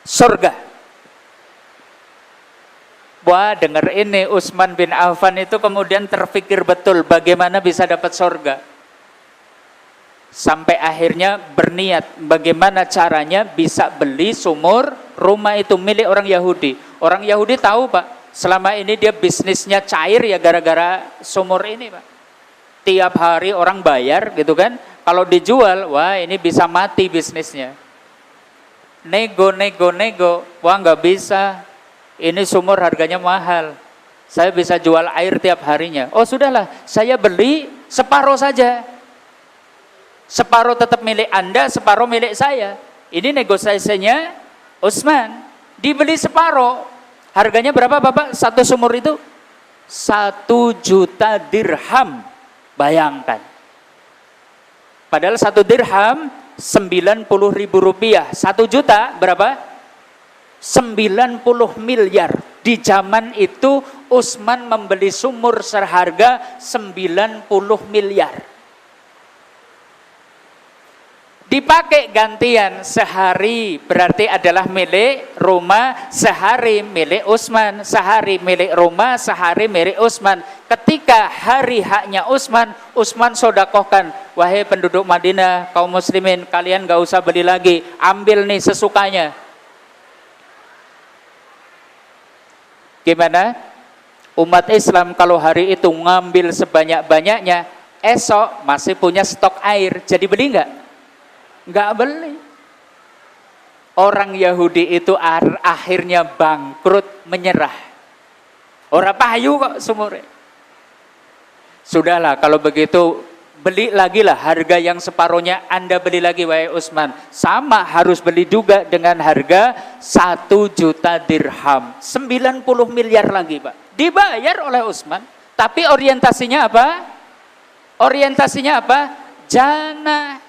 surga? Wah, dengar ini, Utsman bin Affan itu kemudian terfikir betul bagaimana bisa dapat surga. Sampai akhirnya berniat bagaimana caranya bisa beli sumur rumah itu milik orang Yahudi. Orang Yahudi tahu, Pak, selama ini dia bisnisnya cair ya gara-gara sumur ini, Pak. Tiap hari orang bayar gitu kan. Kalau dijual, wah ini bisa mati bisnisnya. Nego, wah nggak bisa. Ini sumur harganya mahal, saya bisa jual air tiap harinya. Oh sudahlah, saya beli separuh saja. Separuh tetap milik Anda, separuh milik saya. Ini negosiasinya Utsman. Dibeli separuh. Harganya berapa Bapak? Satu sumur itu 1 juta dirham. Bayangkan. Padahal 1 dirham 90.000 rupiah. 1 juta berapa? 90 miliar. Di zaman itu Utsman membeli sumur seharga 90 miliar. Dipakai gantian, sehari berarti adalah milik Roma, sehari milik Utsman, sehari milik Roma, sehari milik Utsman. Ketika hari haknya Utsman, Utsman sodakohkan, wahai penduduk Madinah, kaum muslimin, kalian gak usah beli lagi, ambil nih sesukanya. Gimana? Umat Islam kalau hari itu ngambil sebanyak-banyaknya, esok masih punya stok air, jadi beli nggak? Nggak beli. Orang Yahudi itu akhirnya bangkrut, menyerah. Orang payu kok sumure. Sudahlah kalau begitu, beli lagi lah harga yang separuhnya Anda beli lagi wahai Utsman. Sama harus beli juga dengan harga 1 juta dirham. 90 miliar lagi Pak. Dibayar oleh Utsman. Tapi orientasinya apa? Orientasinya apa? Jannah.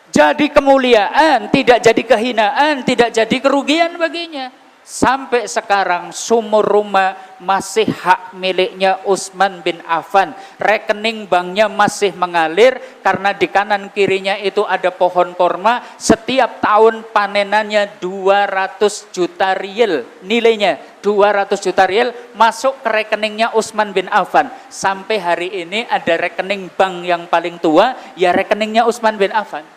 Jadi kemuliaan, tidak jadi kehinaan, tidak jadi kerugian baginya. Sampai sekarang sumur rumah masih hak miliknya Utsman bin Affan. Rekening banknya masih mengalir karena di kanan kirinya itu ada pohon korma. Setiap tahun panenannya 200 juta rial nilainya. 200 juta rial masuk ke rekeningnya Utsman bin Affan. Sampai hari ini ada rekening bank yang paling tua, ya rekeningnya Utsman bin Affan.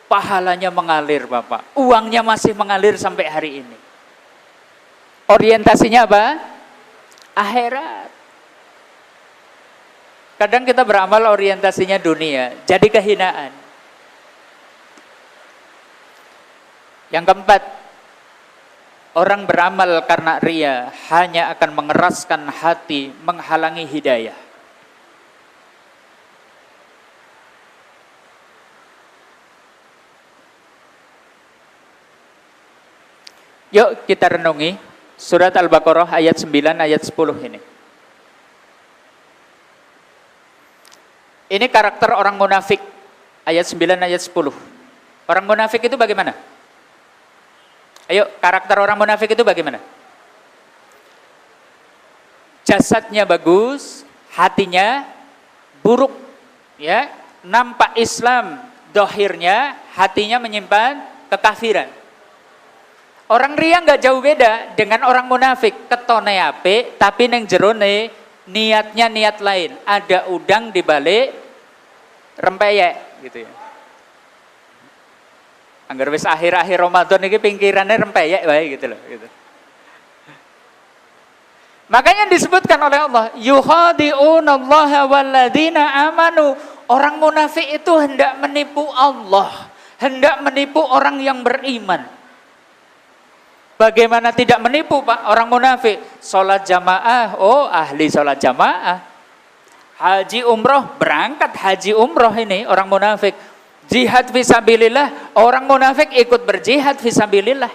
Pahalanya mengalir Bapak, uangnya masih mengalir sampai hari ini. Orientasinya apa? Akhirat. Kadang kita beramal orientasinya dunia, jadi kehinaan. Yang keempat, orang beramal karena ria hanya akan mengeraskan hati, menghalangi hidayah. Yuk kita renungi surat Al-Baqarah ayat 9 ayat 10 ini. Ini karakter orang munafik ayat 9 ayat 10. Orang munafik itu bagaimana? Ayo, karakter orang munafik itu bagaimana? Jasadnya bagus, hatinya buruk, ya. Nampak Islam dohirnya, hatinya menyimpan kekafiran. Orang ria nggak jauh beda dengan orang munafik. Ketone ape, tapi neng jerone niatnya niat lain. Ada udang di balik rempeyek, gitu ya. Angger wis akhir-akhir Ramadan ini pinggirannya rempeyek wae gitu loh. Gitu. Makanya disebutkan oleh Allah, yukhadi'unallaha walladzina amanu. Orang munafik itu hendak menipu Allah, hendak menipu orang yang beriman. Bagaimana tidak menipu Pak orang munafik? Sholat jamaah, oh ahli sholat jamaah. Haji umroh, berangkat haji umroh ini orang munafik. Jihad fisabilillah, orang munafik ikut berjihad fisabilillah.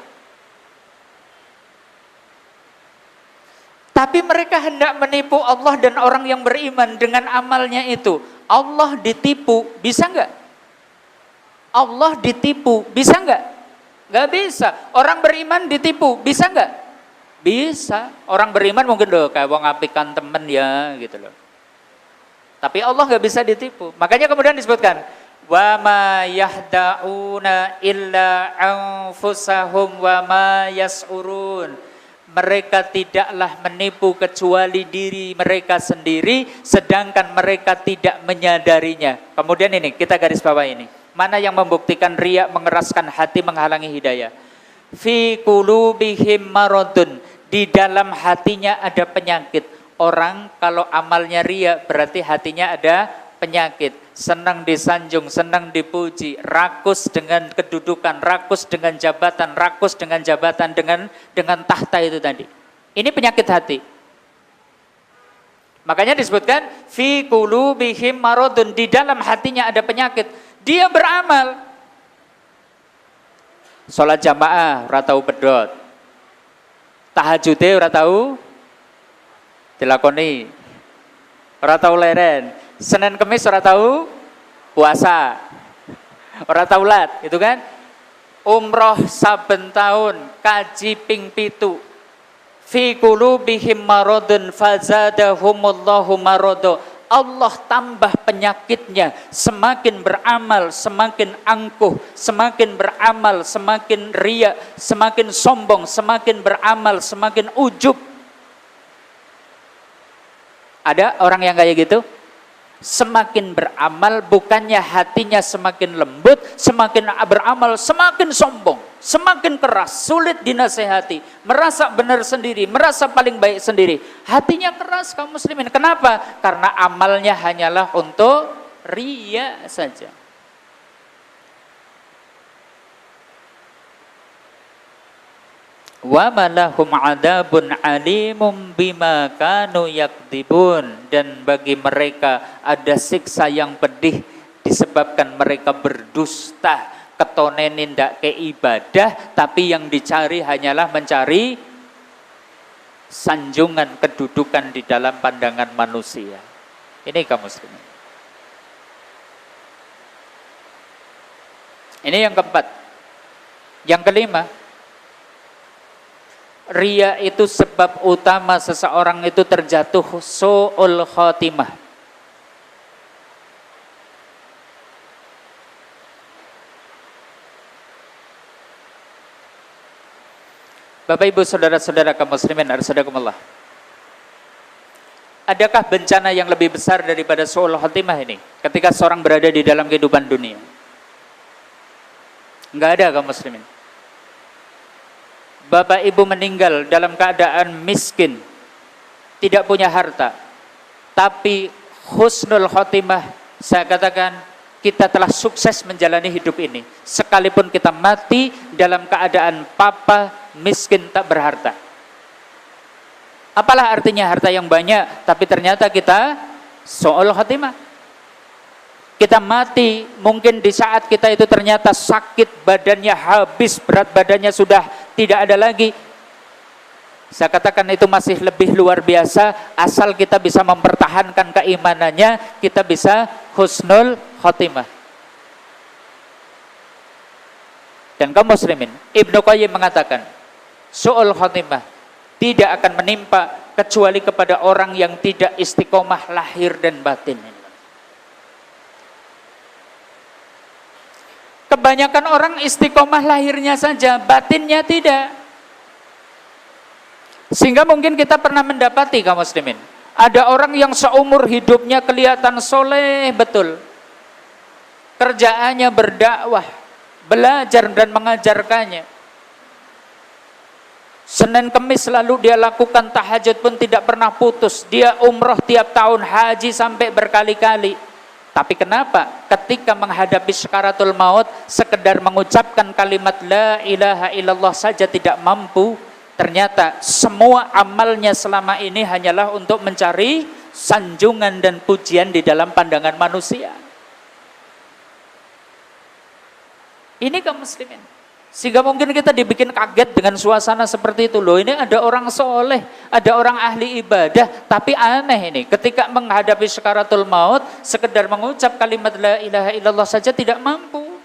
Tapi mereka hendak menipu Allah dan orang yang beriman dengan amalnya itu. Allah ditipu, bisa enggak? Allah ditipu, bisa enggak? Gak bisa. Orang beriman ditipu, bisa nggak? Bisa. Orang beriman mungkin loh kayak wong apikan temen ya gitu loh. Tapi Allah nggak bisa ditipu. Makanya kemudian disebutkan, wa ma yahda'una illa anfusahum wa ma yas'urun. Mereka tidaklah menipu kecuali diri mereka sendiri, sedangkan mereka tidak menyadarinya. Kemudian ini kita garis bawah ini. Mana yang membuktikan riya mengeraskan hati, menghalangi hidayah? Fi qulubihim maradun. Di dalam hatinya ada penyakit. Orang kalau amalnya riya berarti hatinya ada penyakit. Senang disanjung, senang dipuji, rakus dengan kedudukan, rakus dengan jabatan, rakus dengan jabatan, dengan tahta itu tadi. Ini penyakit hati. Makanya disebutkan fi qulubihim maradun. Di dalam hatinya ada penyakit. Dia beramal, sholat jamaah ora tau pedhot, tahajudé ora tau dilakoni, ora tau leren, Senin Kemis ora tau puasa, ora tau lat, itu kan? Umroh saben tahun, kaji ping 7. Fi qulubihim maradun fazadahumullahu marada. Allah tambah penyakitnya. Semakin beramal, semakin angkuh. Semakin beramal, semakin riya. Semakin sombong, semakin beramal, semakin ujub. Ada orang yang kayak gitu? Semakin beramal, bukannya hatinya semakin lembut, semakin beramal, semakin sombong, semakin keras, sulit dinasehati, merasa benar sendiri, merasa paling baik sendiri. Hatinya keras kaum muslimin. Kenapa? Karena amalnya hanyalah untuk riya saja. Wa malahum adabun alimum bima kanu yakdibun, dan bagi mereka ada siksa yang pedih disebabkan mereka berdusta. Ketone nindak ke ibadah, tapi yang dicari hanyalah mencari sanjungan kedudukan di dalam pandangan manusia. Ini kaum muslimin. Ini yang keempat. Yang kelima, riya itu sebab utama seseorang itu terjatuh su'ul khotimah. Bapak ibu saudara-saudara kaum muslimin arsyadakumullah. Adakah bencana yang lebih besar daripada su'ul khotimah ini ketika seorang berada di dalam kehidupan dunia? Enggak ada kaum muslimin. Bapak ibu meninggal dalam keadaan miskin, tidak punya harta, tapi husnul khotimah, saya katakan kita telah sukses menjalani hidup ini. Sekalipun kita mati dalam keadaan papa, miskin, tak berharta. Apalah artinya harta yang banyak, tapi ternyata kita su'ul khotimah. Kita mati, mungkin di saat kita itu ternyata sakit, badannya habis, berat badannya sudah tidak ada lagi. Saya katakan itu masih lebih luar biasa, asal kita bisa mempertahankan keimanannya, kita bisa husnul khotimah. Dan kaum muslimin, Ibnu Qayyim mengatakan, su'ul khotimah tidak akan menimpa kecuali kepada orang yang tidak istiqomah lahir dan batin. Kebanyakan orang istiqomah lahirnya saja, batinnya tidak. Sehingga mungkin kita pernah mendapati kaum muslimin, ada orang yang seumur hidupnya kelihatan soleh betul. Kerjaannya berdakwah, belajar dan mengajarkannya. Senin Kemis lalu dia lakukan tahajud pun tidak pernah putus. Dia umroh tiap tahun, haji sampai berkali-kali. Tapi kenapa ketika menghadapi sakaratul maut sekedar mengucapkan kalimat la ilaha illallah saja tidak mampu? Ternyata semua amalnya selama ini hanyalah untuk mencari sanjungan dan pujian di dalam pandangan manusia. Ini kaum muslimin. Sehingga mungkin kita dibikin kaget dengan suasana seperti itu. Loh, ini ada orang soleh, ada orang ahli ibadah, tapi aneh ini. Ketika menghadapi sakaratul maut, sekedar mengucap kalimat la ilaha illallah saja tidak mampu.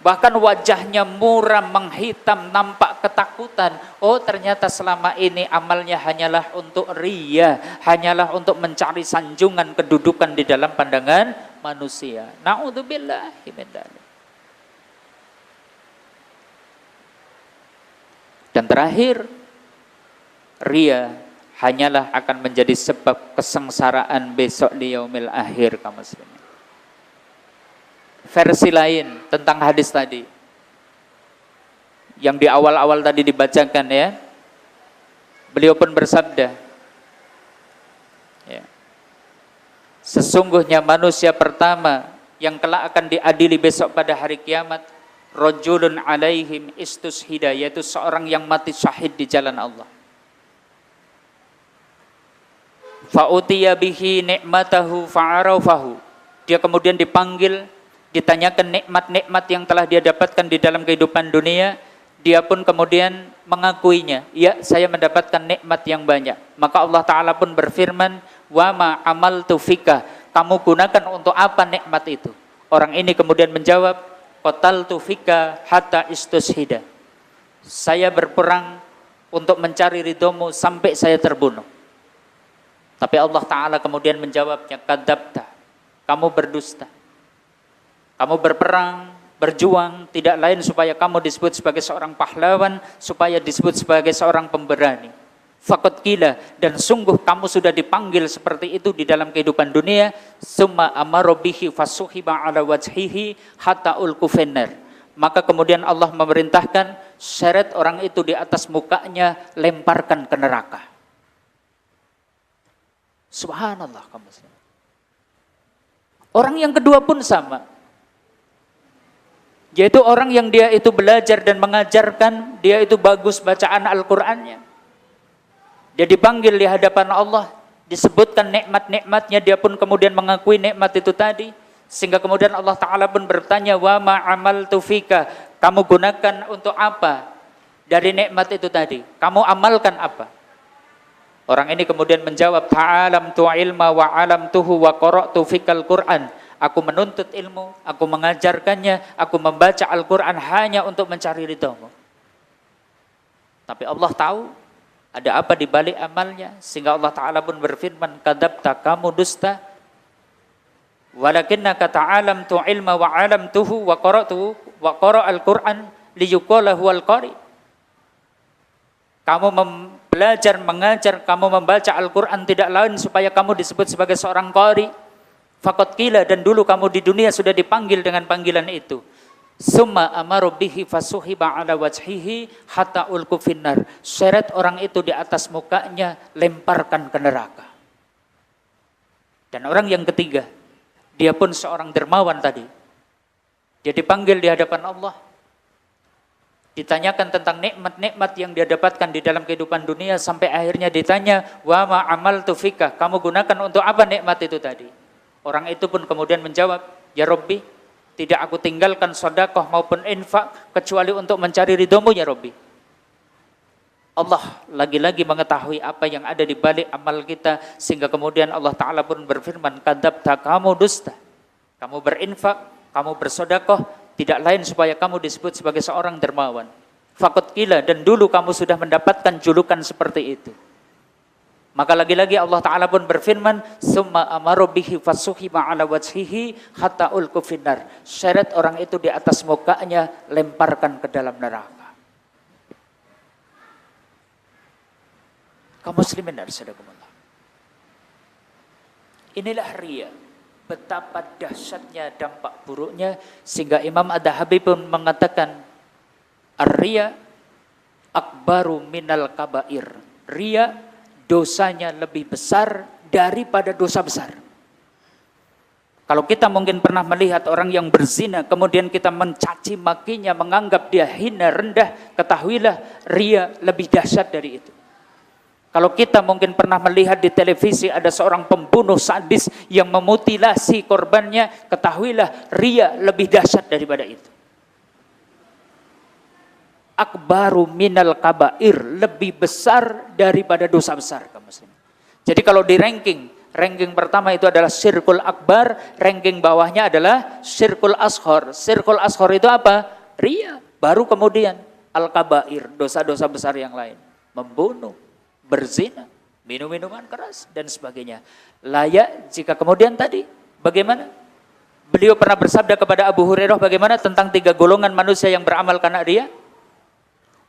Bahkan wajahnya muram, menghitam, nampak ketakutan. Oh, ternyata selama ini amalnya hanyalah untuk riya, hanyalah untuk mencari sanjungan kedudukan di dalam pandangan manusia. Na'udzubillahi min dzalik. Dan terakhir, riya hanyalah akan menjadi sebab kesengsaraan besok di yaumil akhir kaum muslimin. Versi lain tentang hadis tadi yang di awal-awal tadi dibacakan ya, beliau pun bersabda ya, sesungguhnya manusia pertama yang kelak akan diadili besok pada hari kiamat, rajulun alaihim istushida, yaitu seorang yang mati syahid di jalan Allah. Fa'utiya bihi ni'matahu fa'arafahu, dia kemudian dipanggil, ditanyakan nikmat-nikmat yang telah dia dapatkan di dalam kehidupan dunia. Dia pun kemudian mengakuinya, ya saya mendapatkan nikmat yang banyak. Maka Allah Ta'ala pun berfirman, wa ma amaltu fika, kamu gunakan untuk apa nikmat itu? Orang ini kemudian menjawab, qataltu fika hatta istushida, saya berperang untuk mencari ridhomu sampai saya terbunuh. Tapi Allah Ta'ala kemudian menjawabnya, kadzabta, kamu berdusta. Kamu berperang, berjuang, tidak lain supaya kamu disebut sebagai seorang pahlawan, supaya disebut sebagai seorang pemberani. Faqad qila, dan sungguh kamu sudah dipanggil seperti itu di dalam kehidupan dunia. Summa amara bihi fasuhiba ala wajhihi hatta ulqu finnar. Maka kemudian Allah memerintahkan, seret orang itu di atas mukanya, lemparkan ke neraka. Subhanallah kaum muslimin. Orang yang kedua pun sama, yaitu orang yang dia itu belajar dan mengajarkan, dia itu bagus bacaan Al-Qur'annya. Dia dipanggil di hadapan Allah, disebutkan nikmat-nikmatnya, dia pun kemudian mengakui nikmat itu tadi, sehingga kemudian Allah Ta'ala pun bertanya, wa ma amaltu fika, kamu gunakan untuk apa dari nikmat itu tadi, kamu amalkan apa? Orang ini kemudian menjawab, ta'alamtu ilma wa alamtuhu wa qara'tu fikal Qur'an. Aku menuntut ilmu, aku mengajarkannya, aku membaca Al-Quran hanya untuk mencari ridhamu. Tapi Allah tahu ada apa di balik amalnya, sehingga Allah Ta'ala pun berfirman, kadzabta, kamu dusta. Walakinnaka ta'alamtu ilma wa alamtuhu wa qara'al Qur'an liyuqala huwal qari. Kamu belajar, mengajar, kamu membaca Al-Quran tidak lain supaya kamu disebut sebagai seorang qari. Faqad qila, dan dulu kamu di dunia sudah dipanggil dengan panggilan itu. Summa amaru bihi fasuhiba ala wajhihi hatta ulqu finnar. Seret orang itu di atas mukanya, lemparkan ke neraka. Dan orang yang ketiga, dia pun seorang dermawan tadi. Dia dipanggil di hadapan Allah, ditanyakan tentang nikmat-nikmat yang dia dapatkan di dalam kehidupan dunia, sampai akhirnya ditanya, wa ma amaltu fika, kamu gunakan untuk apa nikmat itu tadi? Orang itu pun kemudian menjawab, ya Rabbi, tidak aku tinggalkan sedekah maupun infak kecuali untuk mencari ridhamu ya Rabbi. Allah lagi-lagi mengetahui apa yang ada di balik amal kita, sehingga kemudian Allah Ta'ala pun berfirman, kadzabta, kamu dusta, kamu berinfak, kamu bersedekah, tidak lain supaya kamu disebut sebagai seorang dermawan. Faqad qila, dan dulu kamu sudah mendapatkan julukan seperti itu. Maka lagi-lagi Allah Ta'ala pun berfirman, summa amaru bihi fasuhiba ala wajhihi hatta ulqu finnar. Seret orang itu di atas mukanya, lemparkan ke dalam neraka. Kaum muslimin dan saudarakumullah, inilah riya. Betapa dahsyatnya dampak buruknya, sehingga Imam Ad-Dahabi pun mengatakan, ar-riya akbaru minal kabair. Riya dosanya lebih besar daripada dosa besar. Kalau kita mungkin pernah melihat orang yang berzina, kemudian kita mencaci makinya, menganggap dia hina, rendah, ketahuilah riya lebih dahsyat dari itu. Kalau kita mungkin pernah melihat di televisi ada seorang pembunuh sadis yang memutilasi korbannya, ketahuilah riya lebih dahsyat daripada itu. Akbaru minal kabair, lebih besar daripada dosa besar, kaum muslimin. Jadi kalau di ranking pertama itu adalah syirkul akbar, ranking bawahnya adalah syirkul ashor. Syirkul ashor itu apa? Riya. Baru kemudian al-kabair, dosa-dosa besar yang lain. Membunuh, berzina, minum minuman keras, dan sebagainya. Layak jika kemudian tadi, bagaimana? Beliau pernah bersabda kepada Abu Hurairah bagaimana tentang 3 golongan manusia yang beramal karena riya?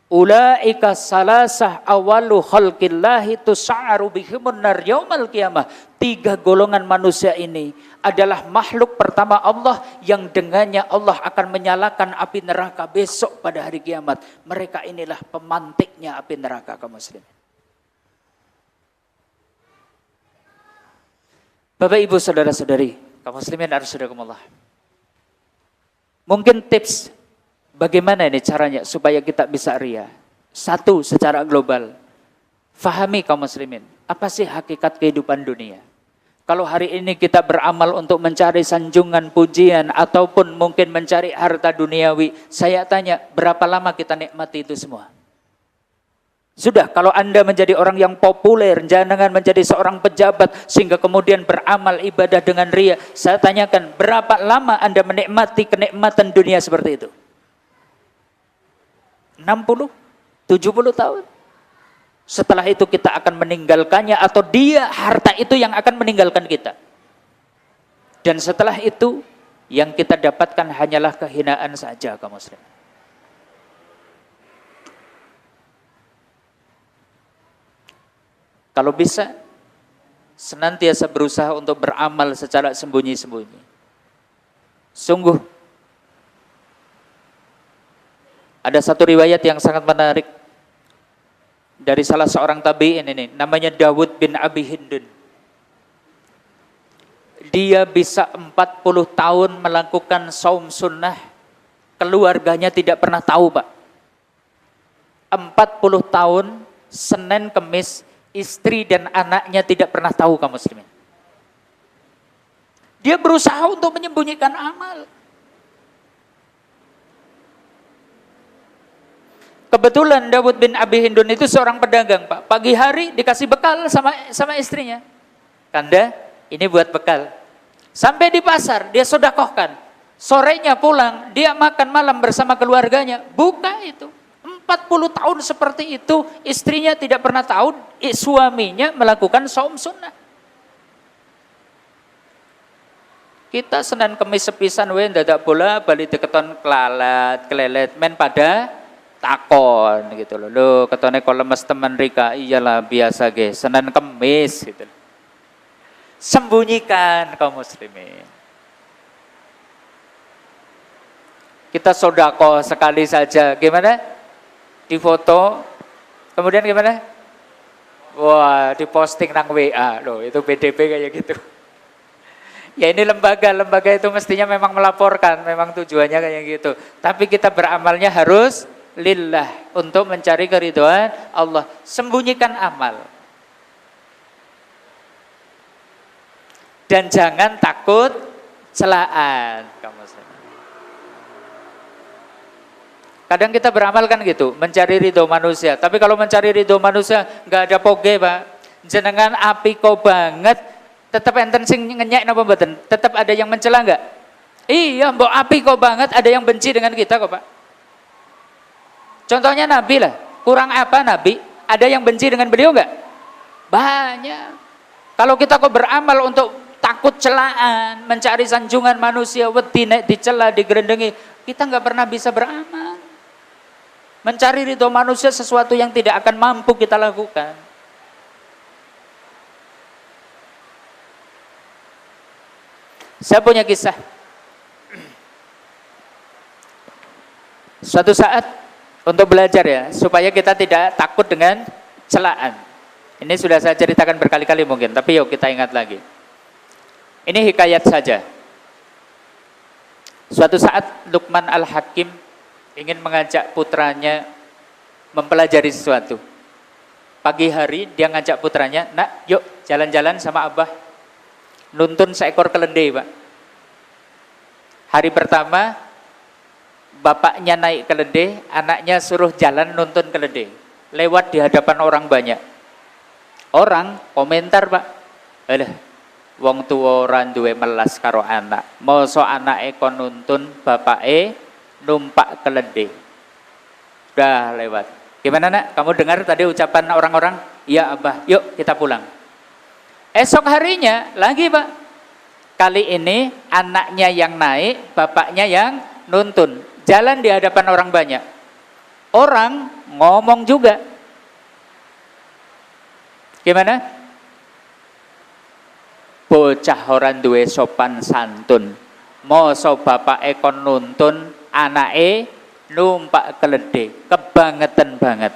Ulaika salasah awalu khalqillahi tusa'aru bihimun nar yaumal qiyamah. 3 golongan manusia ini adalah makhluk pertama Allah yang dengannya Allah akan menyalakan api neraka besok pada hari kiamat. Mereka inilah pemantiknya api neraka, kaum muslimin. Bapak Ibu saudara-saudari, kaum muslimin dan saudarakumullah. Mungkin tips bagaimana ini caranya supaya kita bisa riya. 1, secara global, fahami kaum muslimin, apa sih hakikat kehidupan dunia? Kalau hari ini kita beramal untuk mencari sanjungan, pujian, ataupun mungkin mencari harta duniawi, saya tanya, berapa lama kita nikmati itu semua? Sudah, kalau Anda menjadi orang yang populer, jangan menjadi seorang pejabat, sehingga kemudian beramal ibadah dengan riya, saya tanyakan, berapa lama Anda menikmati kenikmatan dunia seperti itu? 60? 70 tahun? Setelah itu kita akan meninggalkannya, atau dia, harta itu yang akan meninggalkan kita. Dan setelah itu yang kita dapatkan hanyalah kehinaan saja, kaum muslim. Kalau bisa senantiasa berusaha untuk beramal secara sembunyi-sembunyi. Sungguh ada satu riwayat yang sangat menarik dari salah seorang tabi'in ini, namanya Dawud bin Abi Hindun. Dia bisa 40 tahun melakukan saum sunnah, keluarganya tidak pernah tahu, Pak. 40 tahun, Senin Kemis, istri dan anaknya tidak pernah tahu, kaum muslimin. Dia berusaha untuk menyembunyikan amal. Kebetulan Dawud bin Abi Hindun itu seorang pedagang, Pak. Pagi hari dikasih bekal sama istrinya. Kanda, ini buat bekal. Sampai di pasar, dia sedekahkan. Sorenya pulang, dia makan malam bersama keluarganya. Buka itu. 40 tahun seperti itu, istrinya tidak pernah tahu suaminya melakukan saum sunnah. Kita Senin Kemis sepisan we dadak bola bali deketon kelelet men pada takon gitu loh. Loh, ketone kok lemes teman Rika. Iyalah biasa ge, Senin Kemis gitu. Sembunyikan kaum muslimin. Kita sodako sekali saja. Gimana? Di foto, kemudian gimana? Wah, diposting nang WA. Loh, itu PDP kayak gitu. Ya ini lembaga itu mestinya memang melaporkan, memang tujuannya kayak gitu. Tapi kita beramalnya harus lillah, untuk mencari keridhaan Allah. Sembunyikan amal. Dan jangan takut celaan, kamu. Kadang kita beramal kan gitu, mencari ridho manusia. Tapi kalau mencari ridho manusia nggak ada poge, Pak. Jenengan api kau banget, tetap enten sing ngenyek napa mboten? Tetap ada yang mencela nggak? Iya, mbok api kau banget, ada yang benci dengan kita kok, Pak. Contohnya Nabi lah. Kurang apa Nabi? Ada yang benci dengan beliau nggak? Banyak. Kalau kita kok beramal untuk takut celaan, mencari sanjungan manusia, wedi nek dicela, digerendengi, kita nggak pernah bisa beramal. Mencari ridho manusia sesuatu yang tidak akan mampu kita lakukan. Saya punya kisah. Suatu saat untuk belajar ya, supaya kita tidak takut dengan celaan. Ini sudah saya ceritakan berkali-kali mungkin, tapi yuk kita ingat lagi. Ini hikayat saja. Suatu saat Luqman Al-Hakim ingin mengajak putranya mempelajari sesuatu. Pagi hari dia ngajak putranya, nak yuk jalan-jalan sama abah. Nuntun seekor keledai, Pak. Hari pertama, bapaknya naik keledai, anaknya suruh jalan nuntun keledai. Lewat di hadapan orang banyak. Orang komentar, Pak. Alah, wong tuwa ora duwe melas karo anak. Mosok anake kon nuntun bapake numpak keledai. Udah lewat. Gimana nak? Kamu dengar tadi ucapan orang-orang? Iya abah, yuk kita pulang. Esok harinya lagi, Pak. Kali ini anaknya yang naik, bapaknya yang nuntun. Jalan di hadapan orang banyak. Orang ngomong juga. Gimana? Bocah orang duwe sopan santun. Mosok bapake kon nuntun, anake numpak keledai, kebangetan banget.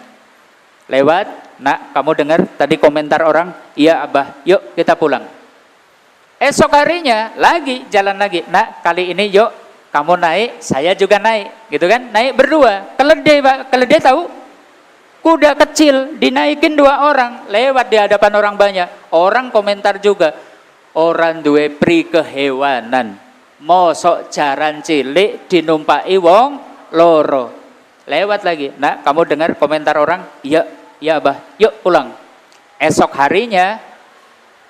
Lewat, nak kamu dengar tadi komentar orang? Iya abah, yuk kita pulang. Esok harinya lagi jalan lagi, nak kali ini yuk kamu naik, saya juga naik, gitu kan? Naik berdua, keledai, Pak. Keledai tahu? Kuda kecil dinaikin 2 orang, lewat di hadapan orang banyak. Orang komentar juga, orang duwe pri kehewanan. Mosok jaran cilik dinumpai wong loro. Lewat lagi. Nah, kamu dengar komentar orang? Iya, iya abah. Yuk pulang. Esok harinya,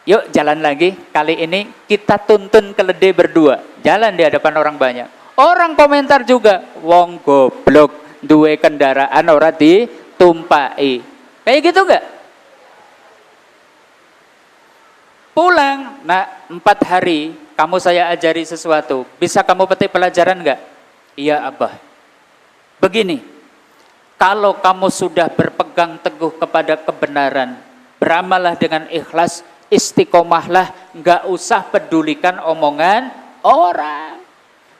yuk jalan lagi. Kali ini kita tuntun keledai berdua. Jalan di hadapan orang banyak. Orang komentar juga, wong goblok, duwe kendaraan ora ditumpai. Kayak gitu enggak? Pulang, nah 4 hari kamu saya ajari sesuatu. Bisa kamu petik pelajaran enggak? Iya Abah. Begini, kalau kamu sudah berpegang teguh kepada kebenaran, beramallah dengan ikhlas, istiqomahlah, enggak usah pedulikan omongan orang.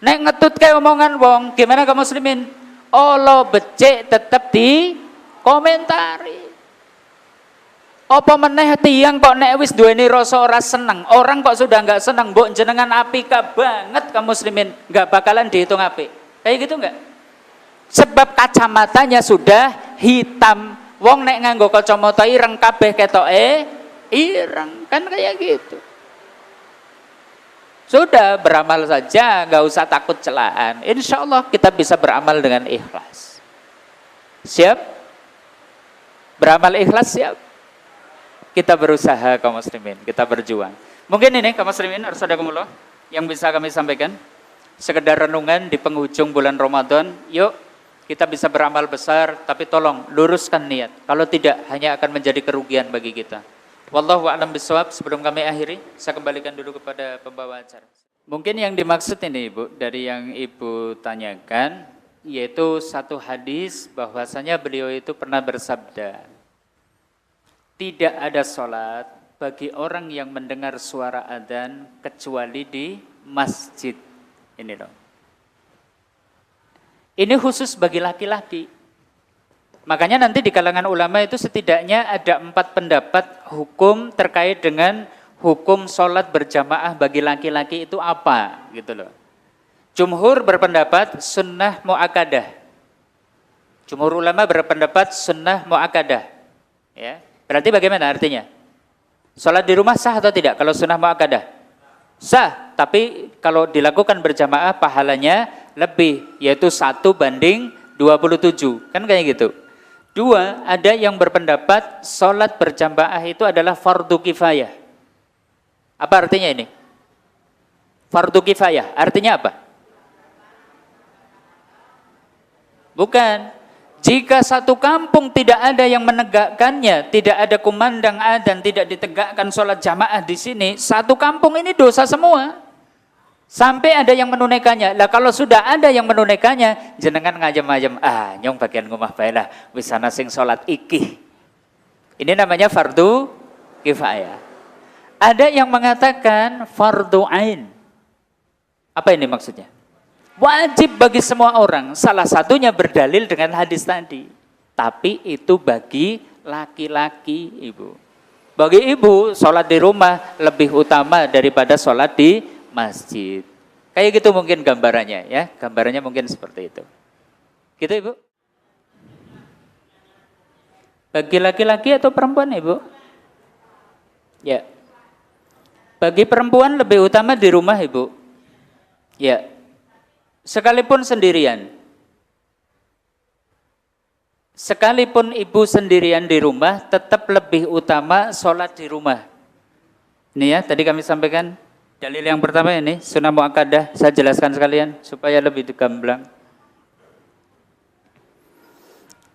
Nek ngetut kayak omongan wong, gimana kaum muslimin? Allah becek tetap di komentari. Apa meneh tiyang kok nek wis duweni rasa ora seneng, orang kok sudah enggak seneng, mbok jenengan apika banget kaum muslimin, enggak bakalan dihitung apik. Kayak gitu enggak? Sebab kacamatanya sudah hitam. Wong nek nganggo kacamata ireng kabeh ketoke ireng, kan kayak gitu. Sudah beramal saja, enggak usah takut celaan. Insya Allah kita bisa beramal dengan ikhlas. Siap? Beramal ikhlas siap? Kita berusaha kaum muslimin, kita berjuang. Mungkin ini kaum muslimin arsadaqumullah yang bisa kami sampaikan. Sekedar renungan di penghujung bulan Ramadan. Yuk kita bisa beramal besar, tapi tolong luruskan niat. Kalau tidak hanya akan menjadi kerugian bagi kita. Wallahu a'lam bishawab. Sebelum kami akhiri, saya kembalikan dulu kepada pembawa acara. Mungkin yang dimaksud ini Ibu, dari yang Ibu tanyakan, yaitu satu hadis bahwasanya beliau itu pernah bersabda, tidak ada sholat bagi orang yang mendengar suara adzan kecuali di masjid. Ini loh. Ini khusus bagi laki-laki. Makanya nanti di kalangan ulama itu setidaknya ada 4 pendapat hukum terkait dengan hukum sholat berjamaah bagi laki-laki itu apa, gitu loh. Jumhur berpendapat sunnah mu'akadah. Jumhur ulama berpendapat sunnah mu'akadah. Ya. Berarti bagaimana artinya? Sholat di rumah sah atau tidak kalau sunnah mu'akadah? Sah, tapi kalau dilakukan berjamaah pahalanya lebih, yaitu 1:27, kan kayak gitu. 2, ada yang berpendapat sholat berjamaah itu adalah fardu kifayah. Apa artinya ini? Fardu kifayah, artinya apa? Bukan. Jika satu kampung tidak ada yang menegakkannya, tidak ada kumandang adzan, tidak ditegakkan sholat jamaah di sini, satu kampung ini dosa semua. Sampai ada yang menunaikannya. Lah kalau sudah ada yang menunaikannya, jenengan ngajem-ngajem, nyong bagian ngomah bae lah, wis ana sing sholat iki. Ini namanya fardu kifayah. Ada yang mengatakan fardu ain. Apa ini maksudnya? Wajib bagi semua orang, salah satunya berdalil dengan hadis tadi. Tapi itu bagi laki-laki Ibu. Bagi Ibu, sholat di rumah lebih utama daripada sholat di masjid. Kayak gitu mungkin gambarannya ya, gambarannya mungkin seperti itu. Gitu Ibu? Bagi laki-laki atau perempuan Ibu? Ya. Bagi perempuan lebih utama di rumah Ibu. Ya. Sekalipun sendirian. Sekalipun ibu sendirian di rumah, tetap lebih utama sholat di rumah. Ini ya, tadi kami sampaikan dalil yang pertama ini, sunnah mu'akkadah, saya jelaskan sekalian supaya lebih gamblang.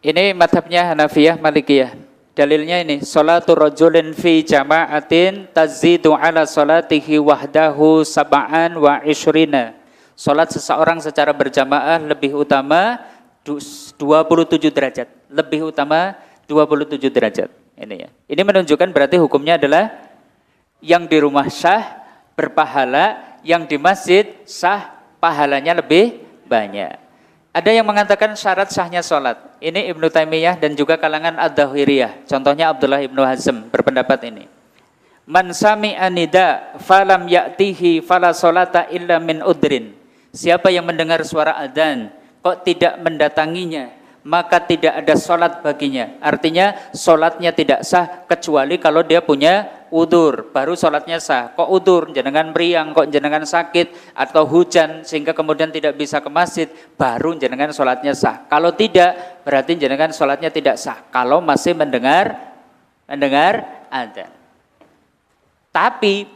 Ini madhabnya Hanafiyah Malikiyah. Dalilnya ini, sholatu rajulin fi jama'atin tazidu ala sholatihi wahdahu sab'an wa ishrina. Sholat seseorang secara berjamaah lebih utama 27 derajat. Lebih utama 27 derajat. Ini ya. Ini menunjukkan berarti hukumnya adalah yang di rumah sah berpahala, yang di masjid sah pahalanya lebih banyak. Ada yang mengatakan syarat sahnya sholat. Ini Ibnu Taimiyah dan juga kalangan Ad-Dhahiriyah. Contohnya Abdullah Ibnu Hazm berpendapat ini. Man sami'a nida falam ya'tihi fala sholata illa min udrin. Siapa yang mendengar suara adzan kok tidak mendatanginya, maka tidak ada sholat baginya. Artinya sholatnya tidak sah kecuali kalau dia punya udzur, baru sholatnya sah. Kok udzur, jenengan meriang, kok jenengan sakit atau hujan sehingga kemudian tidak bisa ke masjid, baru jenengan sholatnya sah. Kalau tidak, berarti jenengan sholatnya tidak sah kalau masih mendengar adzan. Tapi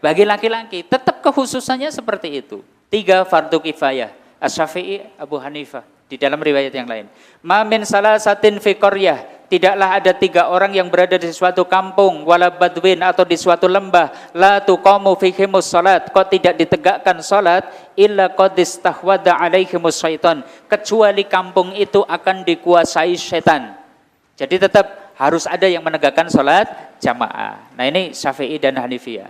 bagi laki-laki tetap kekhususannya seperti itu. 3 fardu kifayah. Asy-Syafi'i, Abu Hanifah di dalam riwayat yang lain. Ma min salasatin fi qaryah, tidaklah ada 3 orang yang berada di suatu kampung wala badwin atau di suatu lembah la tuqamu fihimus salat, kok tidak ditegakkan salat illa qad istahwada alaihimus syaitan, kecuali kampung itu akan dikuasai setan. Jadi tetap harus ada yang menegakkan salat jamaah. Nah, ini Syafi'i dan Hanifiyah.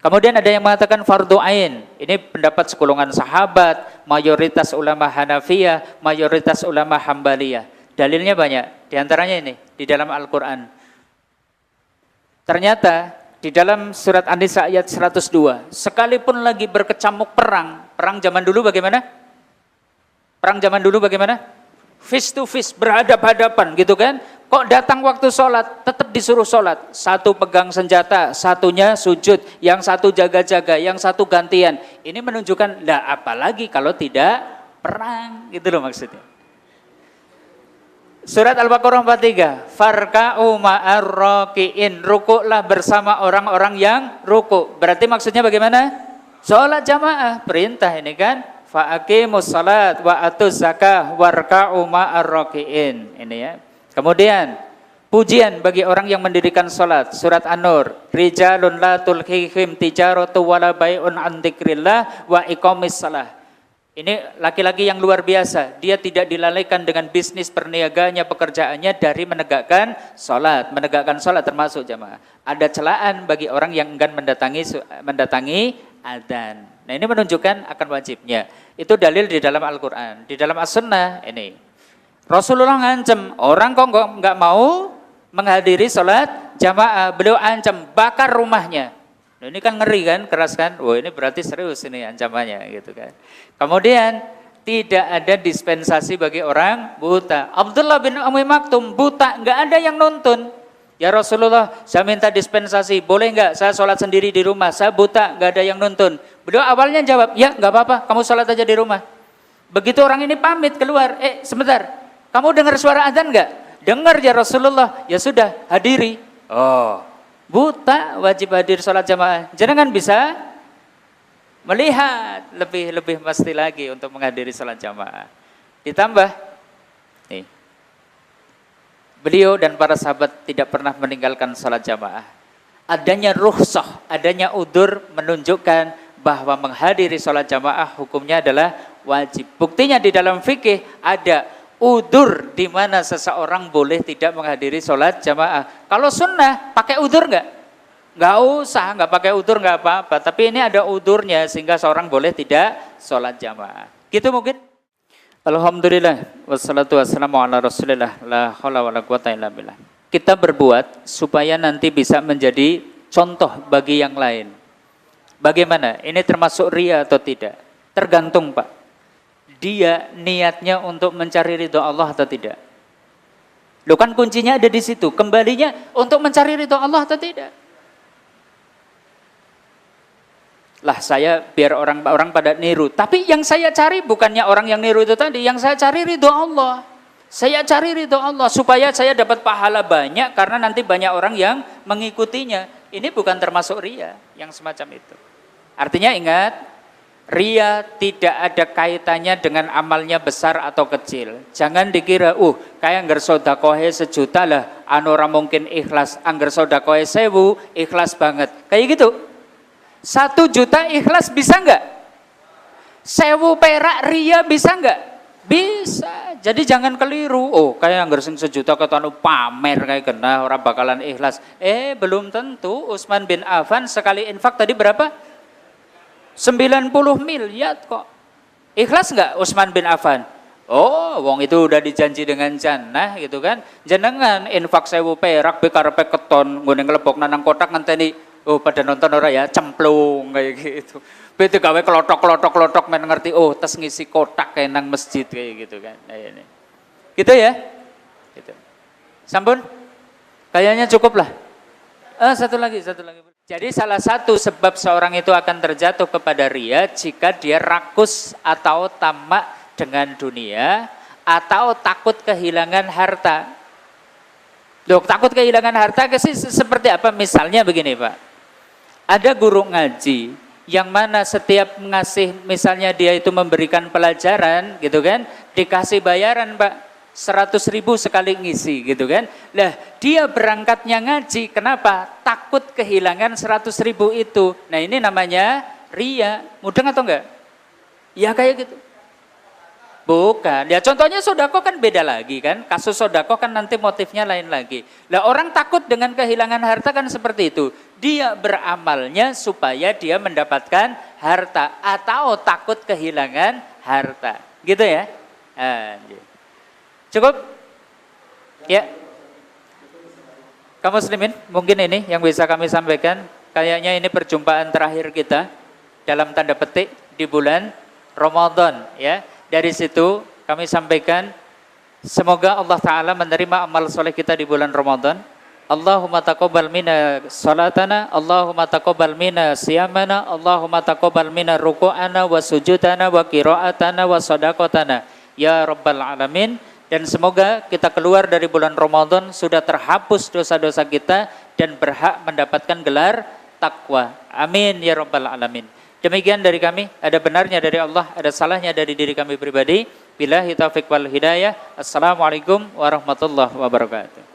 Kemudian ada yang mengatakan fardu ain. Ini pendapat sekulungan sahabat, mayoritas ulama Hanafiyah, mayoritas ulama Hambaliyah. Dalilnya banyak. Di antaranya ini di dalam Al-Qur'an. Ternyata di dalam surat An-Nisa ayat 102, sekalipun lagi berkecamuk perang zaman dulu bagaimana? Perang zaman dulu bagaimana? Face to face, berhadap-hadapan gitu kan? Kok datang waktu sholat, tetap disuruh sholat. Satu pegang senjata, satunya sujud, yang satu jaga-jaga, yang satu gantian. Ini menunjukkan, lah apalagi kalau tidak perang, gitu loh maksudnya. Surat Al-Baqarah 43, farka'u ma'ar raki'in, rukuklah bersama orang-orang yang rukuk. Berarti maksudnya bagaimana? Sholat jamaah, perintah ini kan. Fa'aqimus salat wa atuz zakah warka'u ma'ar raki'in. Ini ya. Kemudian pujian bagi orang yang mendirikan salat. Surat An-Nur, rijalun la tulhihim tijaratu wala bai'un an dzikrillah wa iqamis shalah. Ini laki-laki yang luar biasa. Dia tidak dilalaikan dengan bisnis perniagaannya, pekerjaannya dari menegakkan salat. Menegakkan salat termasuk jamaah. Ada celaan bagi orang yang enggan mendatangi adzan. Nah, ini menunjukkan akan wajibnya. Itu dalil di dalam Al-Qur'an. Di dalam As-Sunnah ini Rasulullah ngancem, orang kok nggak mau menghadiri sholat jamaah, beliau ancam bakar rumahnya. Nah, ini kan ngeri kan, keras kan? Wah, ini berarti serius ini ancamannya gitu kan. Kemudian tidak ada dispensasi bagi orang buta. Abdullah bin Ummi Maktum buta, nggak ada yang nuntun. Ya Rasulullah, saya minta dispensasi, boleh nggak saya sholat sendiri di rumah? Saya buta, nggak ada yang nuntun. Beliau awalnya jawab, ya nggak apa-apa, kamu sholat aja di rumah. Begitu orang ini pamit keluar, sebentar. Kamu dengar suara adzan enggak? Dengar ya Rasulullah. Ya sudah, hadiri. Oh, buta wajib hadir sholat jamaah. Jangan bisa melihat lebih pasti lagi untuk menghadiri sholat jamaah. Ditambah, nih, beliau dan para sahabat tidak pernah meninggalkan sholat jamaah. Adanya rukhsah, adanya udzur menunjukkan bahwa menghadiri sholat jamaah hukumnya adalah wajib. Buktinya di dalam fikih ada udzur di mana seseorang boleh tidak menghadiri sholat jamaah. Kalau sunnah pakai udzur nggak? Nggak usah, nggak pakai udzur nggak apa-apa. Tapi ini ada udzurnya sehingga seorang boleh tidak sholat jamaah. Gitu mungkin. Alhamdulillah wassalatu wassalamu ala Rasulillah la haula wala quwata illa billah. Kita berbuat supaya nanti bisa menjadi contoh bagi yang lain. Bagaimana? Ini termasuk riya atau tidak? Tergantung, Pak. Dia niatnya untuk mencari ridho Allah atau tidak? Loh kan kuncinya ada di situ. Kembalinya untuk mencari ridho Allah atau tidak? Lah saya biar orang pada niru. Tapi yang saya cari bukannya orang yang niru itu tadi. Yang saya cari ridho Allah. Saya cari ridho Allah supaya saya dapat pahala banyak karena nanti banyak orang yang mengikutinya. Ini bukan termasuk riya yang semacam itu. Artinya ingat, riya tidak ada kaitannya dengan amalnya besar atau kecil. Jangan dikira, kayak anggar sodakohe 1 juta lah, ora mungkin ikhlas. Anggar sodakohe 1000, ikhlas banget. Kayak gitu. 1 juta ikhlas bisa enggak? 1000 perak riya bisa enggak? Bisa. Jadi jangan keliru. Kayak anggar sing 1 juta ketanu pamer kayak kena orang bakalan ikhlas. Belum tentu. Utsman bin Affan sekali infak tadi berapa? 90 miliar kok. Ikhlas enggak Utsman bin Affan? Wong itu udah dijanji dengan jannah gitu kan. Jenengan infak 1000 perak bekarepe keton nggone nglebok nang kotak ngenteni pada nonton ora ya cemplung kayak gitu. Bete gawe klotok men ngerti tes ngisi kotak kayak nang masjid kayak gitu kan. Nah, ini. Gitu ya? Gitu. Sampun? Kayaknya cukup lah. Satu lagi. Jadi salah satu sebab seorang itu akan terjatuh kepada riya jika dia rakus atau tamak dengan dunia atau takut kehilangan harta. Loh, takut kehilangan harta seperti apa? Misalnya begini Pak, ada guru ngaji yang mana setiap ngasih, misalnya dia itu memberikan pelajaran gitu kan, dikasih bayaran Pak. 100.000 sekali ngisi gitu kan. Lah dia berangkatnya ngaji, kenapa? Takut kehilangan 100.000 itu. Nah ini namanya ria, mudeng atau enggak? Ya kayak gitu. Bukan, ya contohnya sodako kan beda lagi kan, kasus sodako kan nanti motifnya lain lagi. Lah orang takut dengan kehilangan harta kan seperti itu, dia beramalnya supaya dia mendapatkan harta atau takut kehilangan harta, gitu ya. Cukup? Ya. Kaum muslimin, mungkin ini yang bisa kami sampaikan, kayaknya ini perjumpaan terakhir kita dalam tanda petik di bulan Ramadan ya. Dari situ kami sampaikan semoga Allah Ta'ala menerima amal soleh kita di bulan Ramadan. Allahumma taqabbal minna salatana, Allahumma taqabbal minna siyamana, Allahumma taqabbal minna ruku'ana wa sujudana wa qira'atana wa sadaqatana ya rabbal alamin. Dan semoga kita keluar dari bulan Ramadan sudah terhapus dosa-dosa kita dan berhak mendapatkan gelar takwa. Amin ya rabbal alamin. Demikian dari kami, ada benarnya dari Allah, ada salahnya dari diri kami pribadi. Billahi taufiq wal hidayah. Assalamualaikum warahmatullahi wabarakatuh.